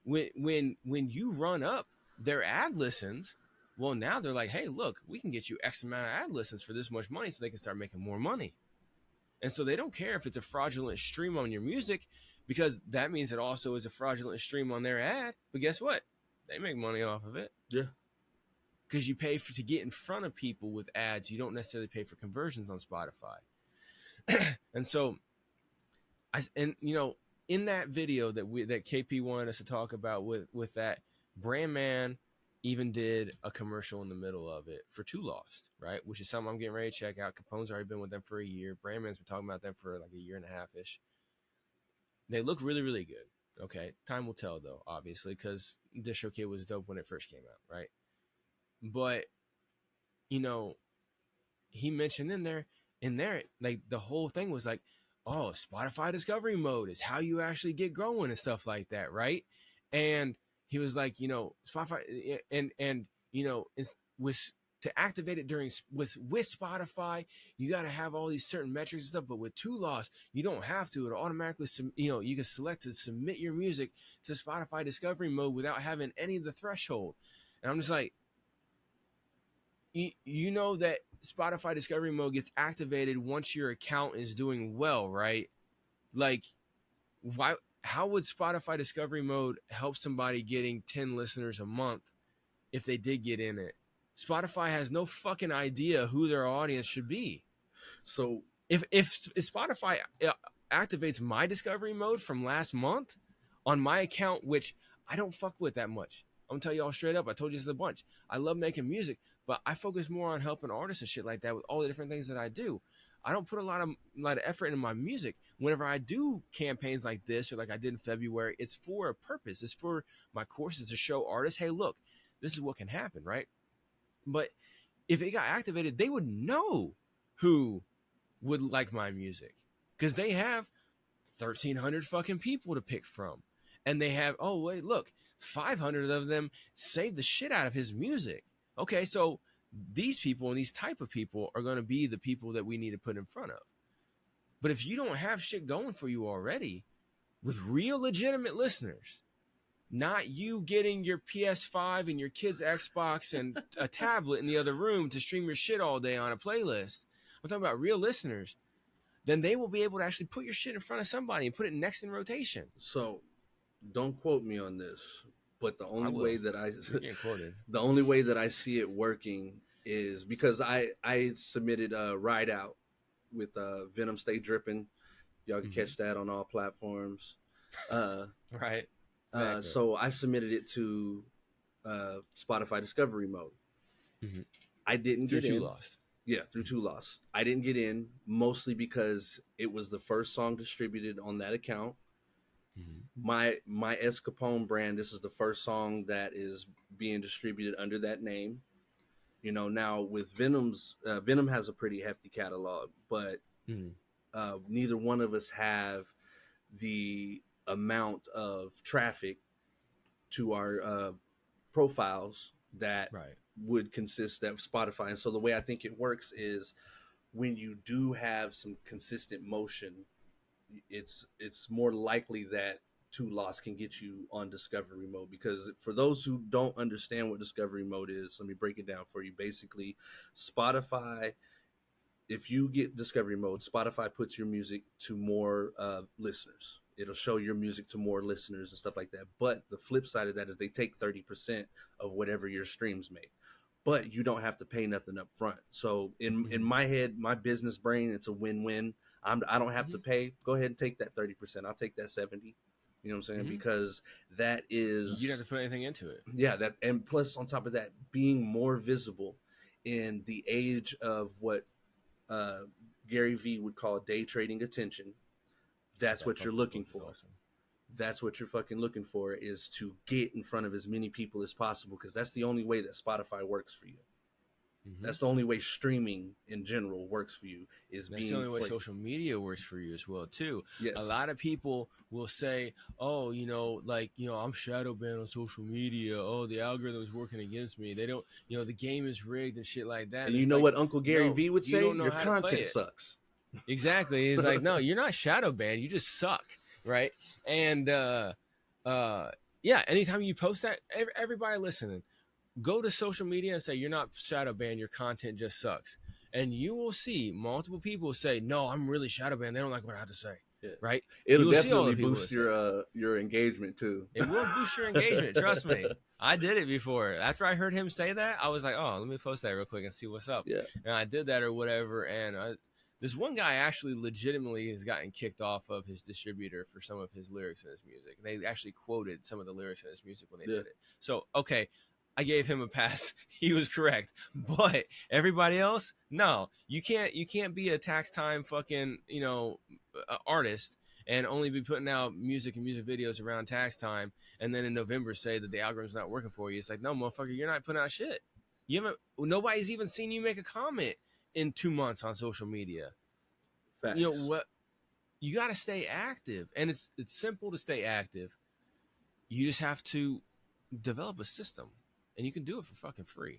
when you run up their ad listens, well, now they're like, hey, look, we can get you X amount of ad listens for this much money, so they can start making more money. And so they don't care if it's a fraudulent stream on your music, because that means it also is a fraudulent stream on their ad. But guess what? They make money off of it. Yeah. Because you pay to get in front of people with ads. You don't necessarily pay for conversions on Spotify. And so, in that video that KP wanted us to talk about with that, Brandman even did a commercial in the middle of it for Too Lost, right? Which is something I'm getting ready to check out. Capone's already been with them for a year. Brandman's been talking about them for like a year and a half-ish. They look really, really good. Okay. Time will tell, though, obviously, because DistroKid was dope when it first came out, right? But, he mentioned in there, like the whole thing was like, oh, Spotify discovery mode is how you actually get growing and stuff like that, right? And he was like, Spotify and to activate it with Spotify, you got to have all these certain metrics and stuff. But with Too Lost, you don't have to. It automatically, you can select to submit your music to Spotify discovery mode without having any of the threshold. And I'm just like, you know that Spotify discovery mode gets activated once your account is doing well, right? Like, why? How would Spotify discovery mode help somebody getting 10 listeners a month if they did get in it? Spotify has no fucking idea who their audience should be. So if Spotify activates my discovery mode from last month on my account, which I don't fuck with that much, I'm gonna tell you all straight up. I told you this a bunch. I love making music, but I focus more on helping artists and shit like that with all the different things that I do. I don't put a lot of effort into my music. Whenever I do campaigns like this, or like I did in February, it's for a purpose. It's for my courses to show artists, hey, look, this is what can happen, right? But if it got activated, they would know who would like my music, because they have 1,300 fucking people to pick from. And they have, oh, wait, look, 500 of them saved the shit out of his music. Okay, so these people and these type of people are going to be the people that we need to put in front of. But if you don't have shit going for you already with real legitimate listeners, not you getting your PS5 and your kid's Xbox and a tablet in the other room to stream your shit all day on a playlist, I'm talking about real listeners, then they will be able to actually put your shit in front of somebody and put it next in rotation. So don't quote me on this, but the only way that the only way that I see it working is because I submitted a Ride Out with Venom Stay Dripping. Y'all can catch that on all platforms. Right. Exactly. So I submitted it to Spotify discovery mode. Mm-hmm. I didn't get in. Lost. Yeah, through Too Lost. I didn't get in, mostly because it was the first song distributed on that account. Mm-hmm. My S Capone brand, this is the first song that is being distributed under that name. Now with Venom has a pretty hefty catalog, but neither one of us have the amount of traffic to our profiles that would consist that Spotify. And so the way I think it works is when you do have some consistent motion, it's more likely that Too Lost can get you on discovery mode. Because for those who don't understand what discovery mode is, let me break it down for you. Basically, Spotify, if you get discovery mode, Spotify puts your music to more listeners. It'll show your music to more listeners and stuff like that. But the flip side of that is they take 30% of whatever your streams make. But you don't have to pay nothing up front. So in my head, my business brain, it's a win-win. I don't have to pay. Go ahead and take that 30%. I'll take that 70%. You know what I'm saying? Because that is... You don't have to put anything into it. Yeah, and plus on top of that, being more visible in the age of what Gary Vee would call day trading attention. That's what you're looking for. Awesome. That's what you're fucking looking for, is to get in front of as many people as possible, because that's the only way that Spotify works for you. Mm-hmm. That's the only way streaming in general works for you. That's the only way social media works for you as well too. Yes. A lot of people will say, "Oh, I'm shadow banned on social media. Oh, the algorithm is working against me. They don't, the game is rigged and shit like that." And you know what Uncle Gary Vee would say? Your content sucks. Exactly. He's like, "No, you're not shadow banned. You just suck." Right. And anytime you post that, everybody listening, go to social media and say you're not shadow banned, your content just sucks, and you will see multiple people say, "No, I'm really shadow banned. They don't like what I have to say." Yeah. Right? It'll definitely boost your engagement too. It will boost your engagement. Trust me. I did it before. After I heard him say that, I was like, "Oh, let me post that real quick and see what's up." Yeah. And I did that or whatever, and this one guy actually legitimately has gotten kicked off of his distributor for some of his lyrics in his music. They actually quoted some of the lyrics in his music when they did it. So, okay, I gave him a pass. He was correct. But everybody else, no. You can't be a tax time fucking, artist and only be putting out music and music videos around tax time, and then in November say that the algorithm's not working for you. It's like, no, motherfucker, you're not putting out shit. Nobody's even seen you make a comment in 2 months on social media. Facts. You know what? You got to stay active, and it's simple to stay active. You just have to develop a system, and you can do it for fucking free.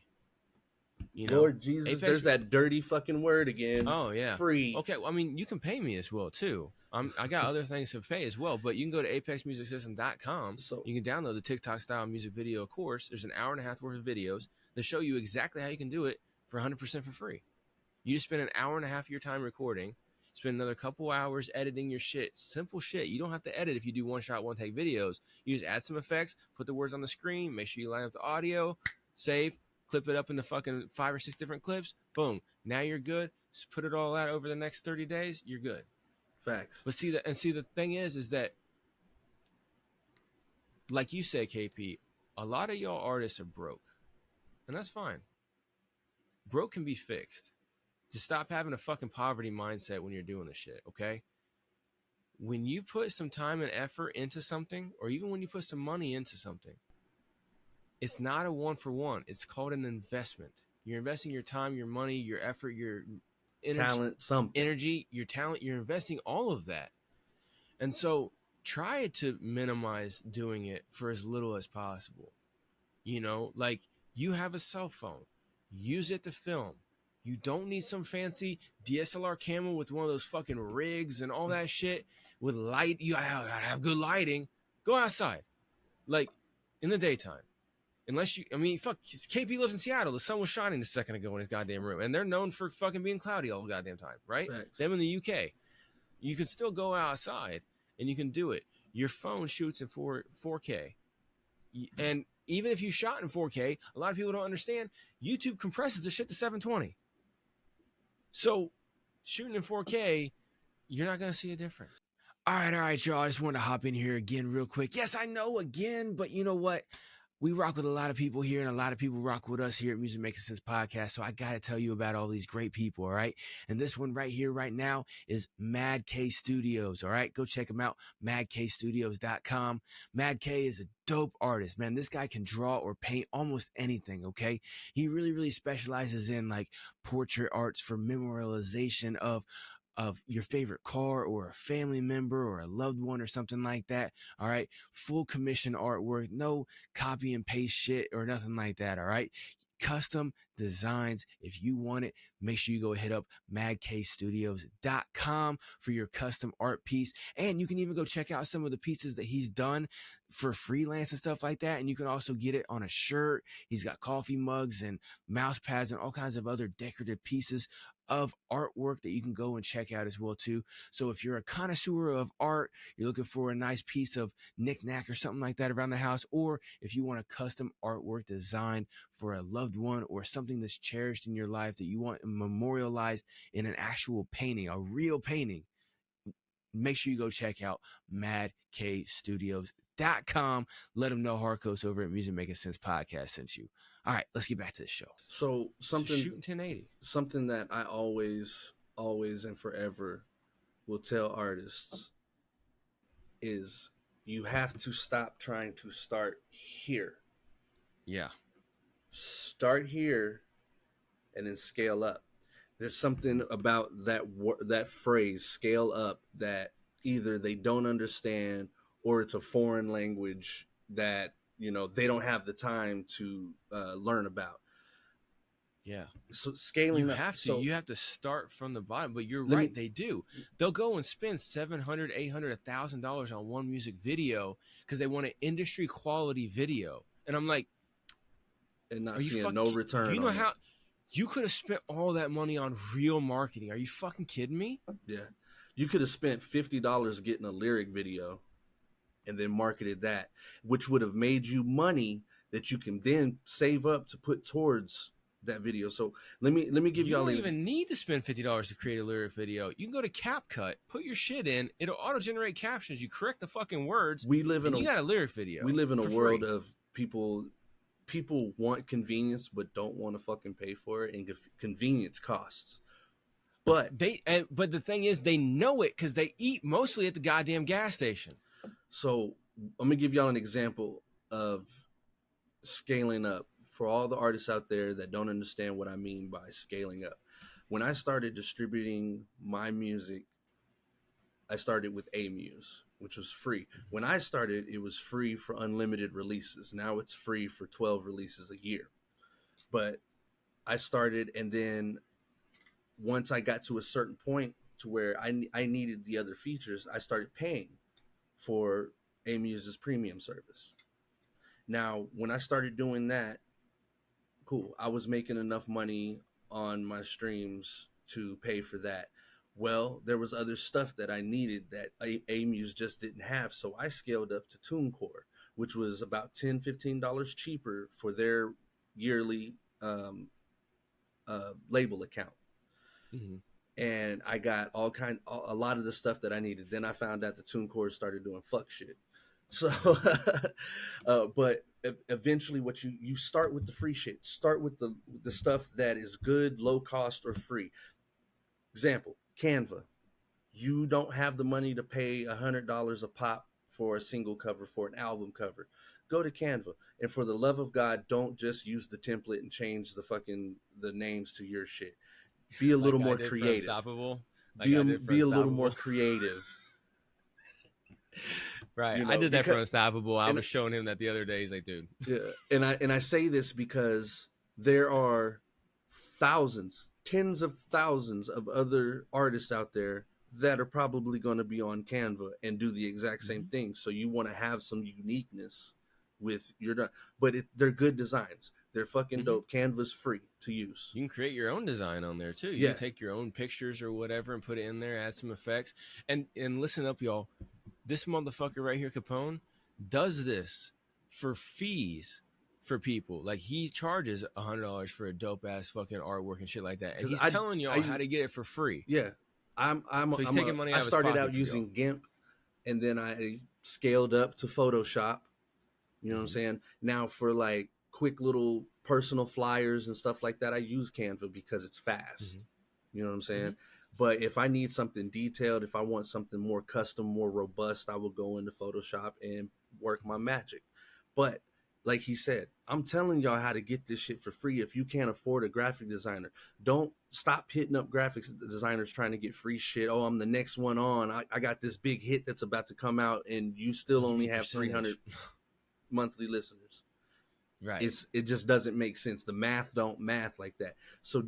Lord Jesus, Apex, there's that dirty fucking word again. Oh yeah, free. Okay, well, I mean, you can pay me as well too. I got other things to pay as well, but you can go to apexmusicsystem.com. So you can download the TikTok style music video course. There's an hour and a half worth of videos that show you exactly how you can do it for 100% for free. You just spend an hour and a half of your time recording, spend another couple hours editing your shit. Simple shit. You don't have to edit if you do one-shot, one-take videos. You just add some effects, put the words on the screen, make sure you line up the audio, save, clip it up into fucking 5 or 6 different clips. Boom. Now you're good. Just put it all out over the next 30 days. You're good. Facts. But see the thing is that, like you said, KP, a lot of y'all artists are broke, and that's fine. Broke can be fixed. Just stop having a fucking poverty mindset when you're doing this shit, okay? When you put some time and effort into something, or even when you put some money into something, it's not a one-for-one. It's called an investment. You're investing your time, your money, your effort, your energy, your talent. You're investing all of that. And so try to minimize doing it for as little as possible. Like, you have a cell phone. Use it to film. You don't need some fancy DSLR camera with one of those fucking rigs and all that shit with light. You gotta have good lighting. Go outside, like, in the daytime. Fuck, KP lives in Seattle. The sun was shining a second ago in his goddamn room, and they're known for fucking being cloudy all the goddamn time, right? Thanks. Them in the UK. You can still go outside, and you can do it. Your phone shoots in 4K. And even if you shot in 4K, a lot of people don't understand, YouTube compresses the shit to 720. So shooting in 4K, you're not going to see a difference. All right, y'all. I just wanted to hop in here again real quick. Yes, I know again, but you know what? We rock with a lot of people here, and a lot of people rock with us here at Music Making Sense Podcast. So I got to tell you about all these great people, all right? And this one right here, right now, is Mad K Studios, all right? Go check them out, madkstudios.com. Mad K is a dope artist, man. This guy can draw or paint almost anything, okay? He really, really specializes in, like, portrait arts for memorialization of your favorite car or a family member or a loved one or something like that. All right. Full commission artwork, no copy and paste shit or nothing like that. All right. Custom designs. If you want it, make sure you go hit up madkstudios.com for your custom art piece. And you can even go check out some of the pieces that he's done for freelance and stuff like that. And you can also get it on a shirt. He's got coffee mugs and mouse pads and all kinds of other decorative pieces of artwork that you can go and check out as well too. So if you're a connoisseur of art, you're looking for a nice piece of knickknack or something like that around the house, or if you want a custom artwork design for a loved one or something that's cherished in your life that you want memorialized in an actual painting, a real painting, make sure you go check out madkstudios.com. Let them know Harcoast over at Music Making Sense Podcast sent you. All right, let's get back to the show. So shooting 1080. Something that I always always and forever will tell artists is you have to stop trying to start here. Yeah. Start here and then scale up. There's something about that phrase, scale up, that either they don't understand or it's a foreign language that, you know, they don't have the time to learn about. Yeah. So scaling you up. have to. So, You have to start from the bottom. But you're right, they do. They'll go and spend $700, $800, $1,000 on one music video because they want an industry quality video. And I'm like, and not seeing no return. You know how you could have spent all that money on real marketing? Are you fucking kidding me? Yeah, you could have spent $50 getting a lyric video, and then marketed that, which would have made you money that you can then save up to put towards that video. So let me give y'all. You don't even need to spend $50 to create a lyric video. You can go to CapCut, put your shit in, it'll auto generate captions. You correct the fucking words. We live in you got a lyric video. We live in a world of people want convenience but don't want to fucking pay for it, and convenience costs. But the thing is, they know it because they eat mostly at the goddamn gas station. So I'm gonna give y'all an example of scaling up for all the artists out there that don't understand what I mean by scaling up. When I started distributing my music, I started with Amuse, which was free. When I started, it was free for unlimited releases. Now it's free for 12 releases a year. But I started, and then once I got to a certain point to where I needed the other features, I started paying for Amuse's premium service. Now, when I started doing that, cool, I was making enough money on my streams to pay for that. Well, there was other stuff that I needed that Amuse just didn't have, so I scaled up to TuneCore, which was about $10, $15 cheaper for their yearly label account. Mm-hmm. And I got a lot of the stuff that I needed. Then I found out the TuneCore started doing fuck shit. So, but eventually what you start with the free shit. Start with the stuff that is good, low cost, or free. Example, Canva. You don't have the money to pay $100 a pop for a single cover, for an album cover. Go to Canva. And for the love of God, don't just use the template and change the names to your shit. Be a little more creative. Be a little more creative. Right. You know, I did that for Unstoppable. I was showing him that the other day. He's like, dude. Yeah. And I say this because there are thousands, tens of thousands of other artists out there that are probably going to be on Canva and do the exact same thing. So you want to have some uniqueness with your, but they're good designs. They're fucking dope. Canva's free to use. You can create your own design on there too. You can take your own pictures or whatever and put it in there, add some effects. And listen up, y'all. This motherfucker right here, Capone, does this for fees for people. Like, he charges $100 for a dope ass fucking artwork and shit like that. And he's telling y'all how to get it for free. Yeah. So he's taking money out of his pocket. I started out using GIMP, and then I scaled up to Photoshop. You know what I'm saying? Now for like quick little personal flyers and stuff like that, I use Canva because it's fast. You know what I'm saying? But if I need something detailed, if I want something more custom, more robust, I will go into Photoshop and work my magic. But like he said, I'm telling y'all how to get this shit for free. If you can't afford a graphic designer, don't stop hitting up graphics designers trying to get free shit. Oh, I'm the next one on. I got this big hit that's about to come out, and you still only have 300 monthly listeners. Right. It just doesn't make sense. The math don't math like that. So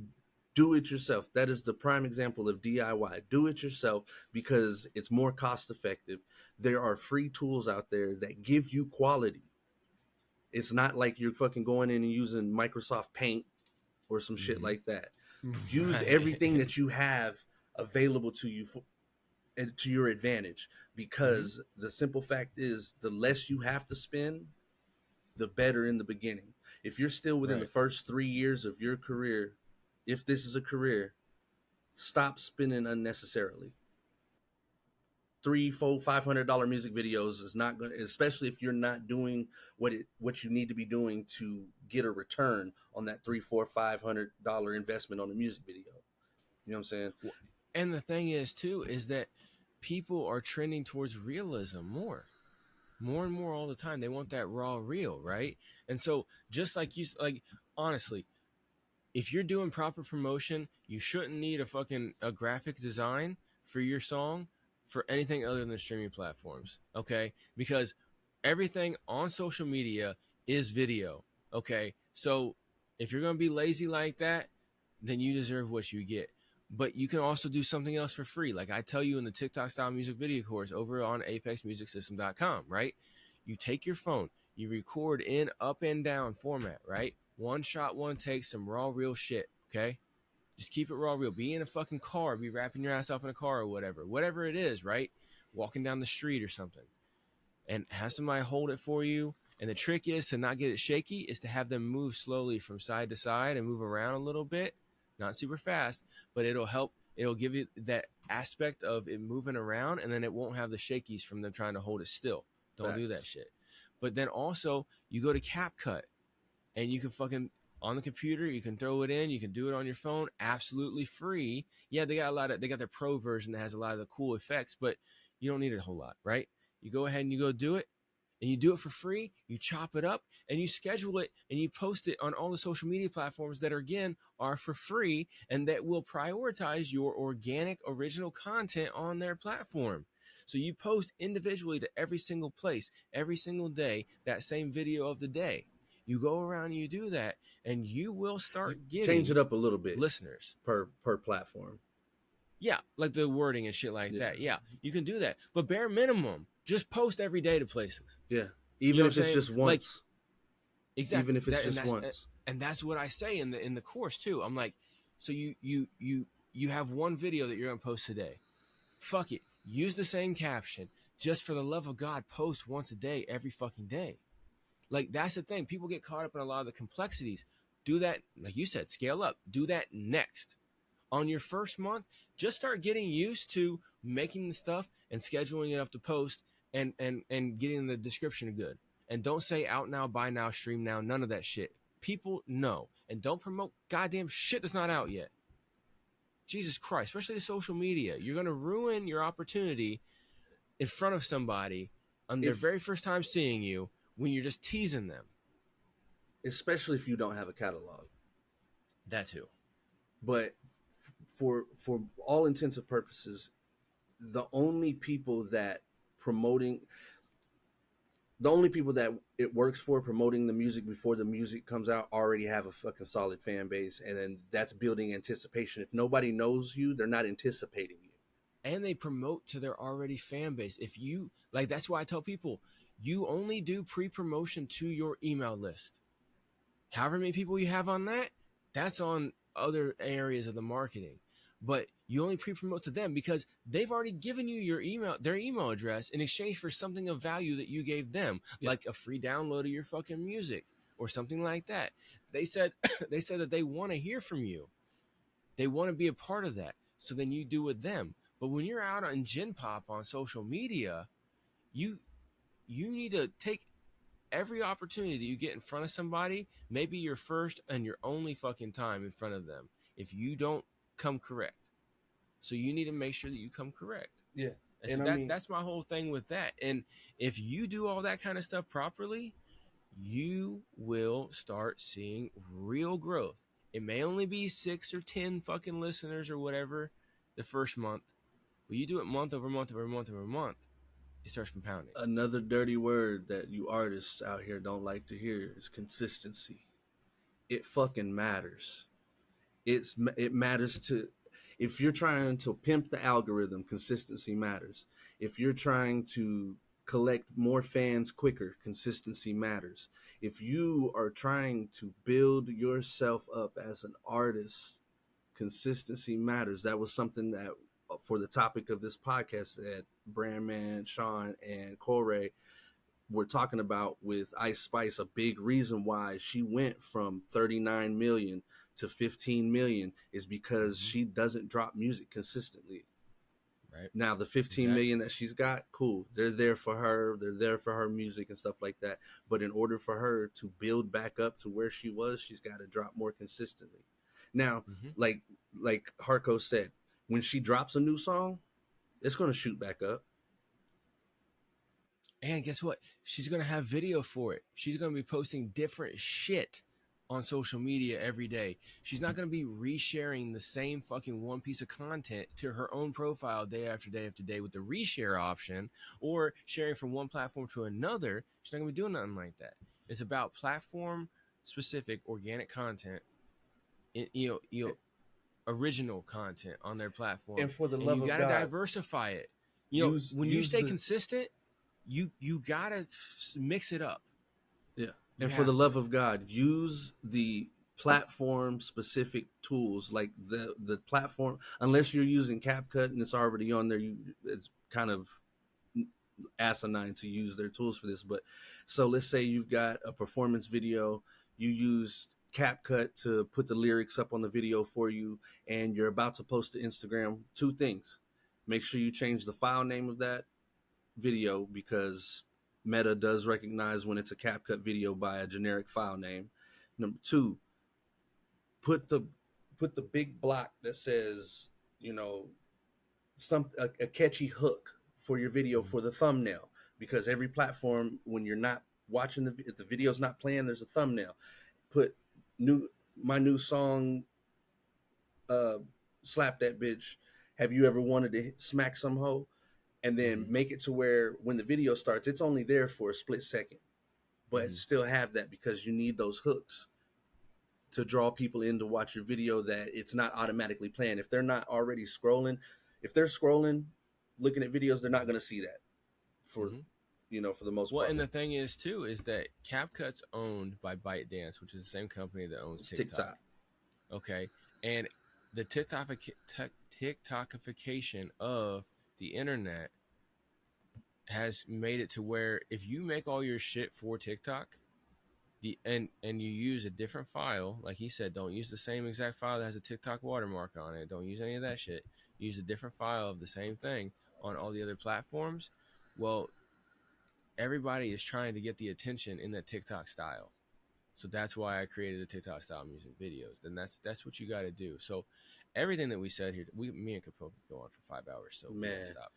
do it yourself. That is the prime example of DIY. Do it yourself because it's more cost effective. There are free tools out there that give you quality. It's not like you're fucking going in and using Microsoft Paint or some shit like that. Use everything that you have available to you to your advantage, because the simple fact is the less you have to spend, the better in the beginning. If you're still within the first 3 years of your career, if this is a career, stop spending unnecessarily. $300, $400, $500 music videos is not going to, especially if you're not doing what you need to be doing to get a return on that $300, $400, $500 investment on a music video. You know what I'm saying? And the thing is too, is that people are trending towards realism more and more all the time. They want that raw real, right? And so just like you, like, honestly, if you're doing proper promotion, you shouldn't need a graphic design for your song for anything other than streaming platforms, okay? Because everything on social media is video, okay? So if you're going to be lazy like that, then you deserve what you get. But you can also do something else for free. Like I tell you in the TikTok style music video course over on apexmusicsystem.com, right? You take your phone, you record in up and down format, right? One shot, one take, some raw, real shit, okay? Just keep it raw, real. Be in a fucking car, be wrapping your ass off in a car or whatever it is, right? Walking down the street or something. And have somebody hold it for you. And the trick is to not get it shaky, is to have them move slowly from side to side and move around a little bit. Not super fast, but it'll help. It'll give you that aspect of it moving around, and then it won't have the shakies from them trying to hold it still. Don't do that shit. But then also, you go to CapCut, and you can fucking, on the computer, you can throw it in, you can do it on your phone, absolutely free. Yeah, they got their pro version that has a lot of the cool effects, but you don't need it a whole lot, right? You go ahead and you go do it, and you do it for free, you chop it up, and you schedule it, and you post it on all the social media platforms that are for free, and that will prioritize your organic original content on their platform. So you post individually to every single place, every single day, that same video of the day. You go around and you do that, and you will start getting change it up a little bit listeners per platform. Yeah, like the wording and shit like that. Yeah, you can do that, but bare minimum, just post every day to places. Yeah, even if it's just once. Like, exactly. Even if it's just once. And that's what I say in the course too. I'm like, so you have one video that you're gonna post today. Fuck it. Use the same caption. Just for the love of God, post once a day, every fucking day. Like, that's the thing. People get caught up in a lot of the complexities. Do that, like you said, scale up. Do that next. On your first month, just start getting used to making the stuff and scheduling it up to post and getting the description good. And don't say out now, buy now, stream now, none of that shit. People know. And don't promote goddamn shit that's not out yet. Jesus Christ, especially the social media. You're going to ruin your opportunity in front of somebody on their very first time seeing you when you're just teasing them. Especially if you don't have a catalog. That too. But for all intents and purposes, the only people that it works for promoting the music before the music comes out already have a fucking solid fan base, and then that's building anticipation. If nobody knows you, they're not anticipating you. And they promote to their already fan base. If you like, that's why I tell people, you only do pre-promotion to your email list. However many people you have on that, that's on other areas of the marketing. But you only pre-promote to them because they've already given you their email address in exchange for something of value that you gave them, like a free download of your fucking music or something like that. They said that they want to hear from you. They want to be a part of that. So then you do with them. But when you're out on Gen Pop on social media, you need to take every opportunity that you get in front of somebody, maybe your first and your only fucking time in front of them, if you don't come correct. So you need to make sure that you come correct. Yeah. And so that's my whole thing with that. And if you do all that kind of stuff properly, you will start seeing real growth. It may only be 6 or 10 fucking listeners or whatever the first month, but you do it month over month over month over month, it starts compounding. Another dirty word that you artists out here don't like to hear is consistency. It fucking matters. It matters to, if you're trying to pimp the algorithm, consistency matters. If you're trying to collect more fans quicker, consistency matters. If you are trying to build yourself up as an artist, consistency matters. That was something that, for the topic of this podcast, that Brandman, Sean, and Corey were talking about with Ice Spice. A big reason why she went from 39 million to 15 million is because she doesn't drop music consistently. Right. Now, the 15 million that she's got, cool. They're there for her. They're there for her music and stuff like that. But in order for her to build back up to where she was, she's got to drop more consistently. Now, like Harco said, when she drops a new song, it's going to shoot back up. And guess what? She's going to have video for it. She's going to be posting different shit on social media every day. She's not going to be resharing the same fucking one piece of content to her own profile day after day after day with the reshare option, or sharing from one platform to another. She's not going to be doing nothing like that. It's about platform specific organic content, original content on their platform. And for the love of God, you got to diversify it. When you stay consistent, you got to mix it up. Yeah. And for the love of God, use the platform specific tools, like the platform, unless you're using CapCut and it's already on there, it's kind of asinine to use their tools for this. But so let's say you've got a performance video, you used CapCut to put the lyrics up on the video for you, and you're about to post to Instagram. 2 things. Make sure you change the file name of that video, because Meta does recognize when it's a CapCut video by a generic file name. Number 2, put the big block that says, a catchy hook for your video for the thumbnail, because every platform, when you're not watching if the video's not playing, there's a thumbnail. Put my new song, slap that bitch. Have you ever wanted to smack some hoe? And then make it to where when the video starts, it's only there for a split second, but still have that, because you need those hooks to draw people in to watch your video, that it's not automatically playing. If they're not already scrolling, if they're scrolling, looking at videos, they're not going to see that for the most part. Well, and the thing is too, is that CapCut's owned by ByteDance, which is the same company that owns TikTok. Okay. And the TikTokification of the internet has made it to where if you make all your shit for TikTok, and you use a different file, like he said, don't use the same exact file that has a TikTok watermark on it. Don't use any of that shit. Use a different file of the same thing on all the other platforms. Well, everybody is trying to get the attention in that TikTok style. So that's why I created the TikTok style music videos. Then that's what you got to do. So everything that we said here, me and Capo could go on for 5 hours, so we can't stop.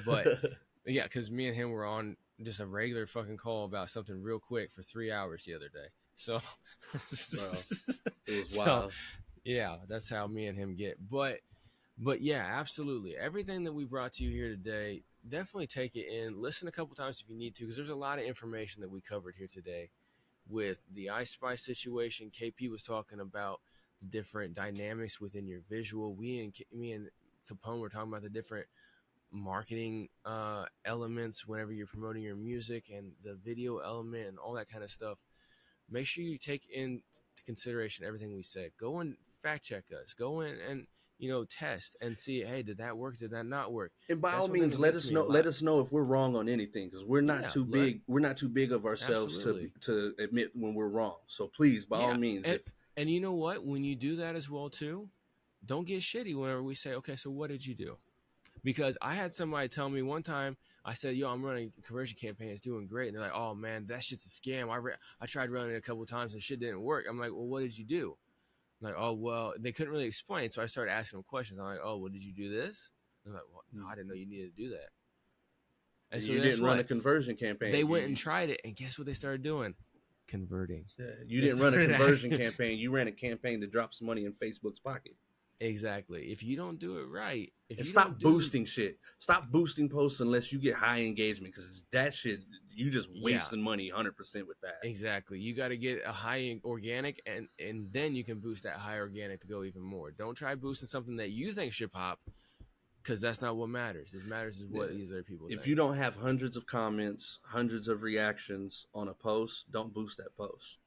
But yeah, because me and him were on just a regular fucking call about something real quick for 3 hours the other day. So it was wild. Yeah, that's how me and him get. But yeah, absolutely. Everything that we brought to you here today, definitely take it in. Listen a couple times if you need to, because there's a lot of information that we covered here today with the Ice Spice situation. KP was talking about the different dynamics within your visual. Me and Capone were talking about the different marketing elements whenever you're promoting your music, and the video element and all that kind of stuff. Make sure you take into consideration everything we said. Go and fact check us. Go in and test and see, hey, did that work? Did that not work? And by all means, let us know. Let us know if we're wrong on anything, because we're not too big. We're not too big of ourselves to admit when we're wrong. So please, by all means, and you know what? When you do that as well too, don't get shitty whenever we say, okay, so what did you do? Because I had somebody tell me one time, I said, yo, I'm running a conversion campaign. It's doing great. And they're like, oh, man, that shit's a scam. I tried running it a couple of times and shit didn't work. I'm like, well, what did you do? I'm like, oh, well, they couldn't really explain. So I started asking them questions. I'm like, oh, well, did you do this? They're like, well, no, I didn't know you needed to do that. And so you didn't run a conversion campaign. They went and tried it. And guess what they started doing? Converting. Yeah, you didn't run a conversion campaign. You ran a campaign to drop some money in Facebook's pocket. Exactly. If you don't do it right, stop boosting shit. Stop boosting posts unless you get high engagement, because that shit, you just wasting money 100% with that. Exactly. You got to get a high organic, and then you can boost that high organic to go even more. Don't try boosting something that you think should pop, because that's not what matters. What matters is what these other people think. If you don't have hundreds of comments, hundreds of reactions on a post, don't boost that post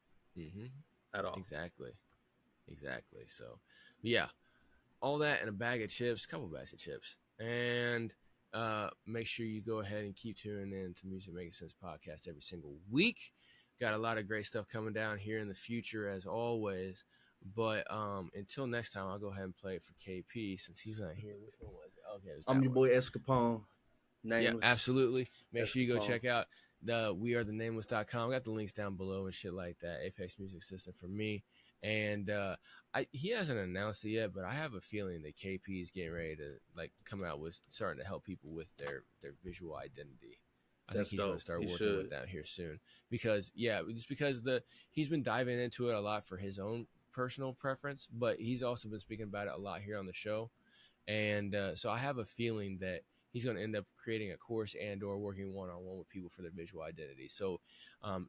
at all. Exactly. So, yeah. All that and a bag of chips, a couple bags of chips, and make sure you go ahead and keep tuning in to Music Making Sense podcast every single week. Got a lot of great stuff coming down here in the future, as always. But until next time, I'll go ahead and play it for KP since he's not here. Which one was it? Okay, I'm your boy Escapone. Yeah, absolutely. Make sure you go check out the wearethenameless.com. I got the links down below and shit like that. Apex Music System for me. And he hasn't announced it yet, but I have a feeling that KP is getting ready to like come out with starting to help people with their visual identity. I think he's going to start working with that here soon because he's been diving into it a lot for his own personal preference, but he's also been speaking about it a lot here on the show. And so I have a feeling that he's going to end up creating a course and or working one-on-one with people for their visual identity. So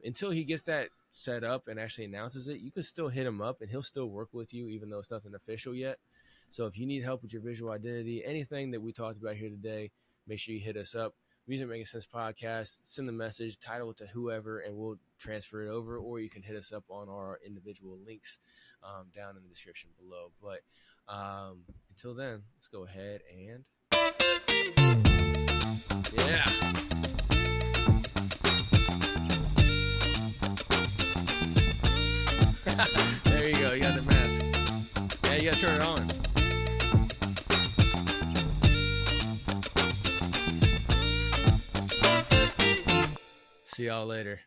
until he gets that set up and actually announces it, you can still hit him up and he'll still work with you, even though it's nothing official yet. So if you need help with your visual identity, anything that we talked about here today, make sure you hit us up. Music Making Sense Podcast, send the message, title it to whoever, and we'll transfer it over, or you can hit us up on our individual links down in the description below. But until then, let's go ahead and there you go. You got the mask. Yeah, you got to turn it on. See y'all later.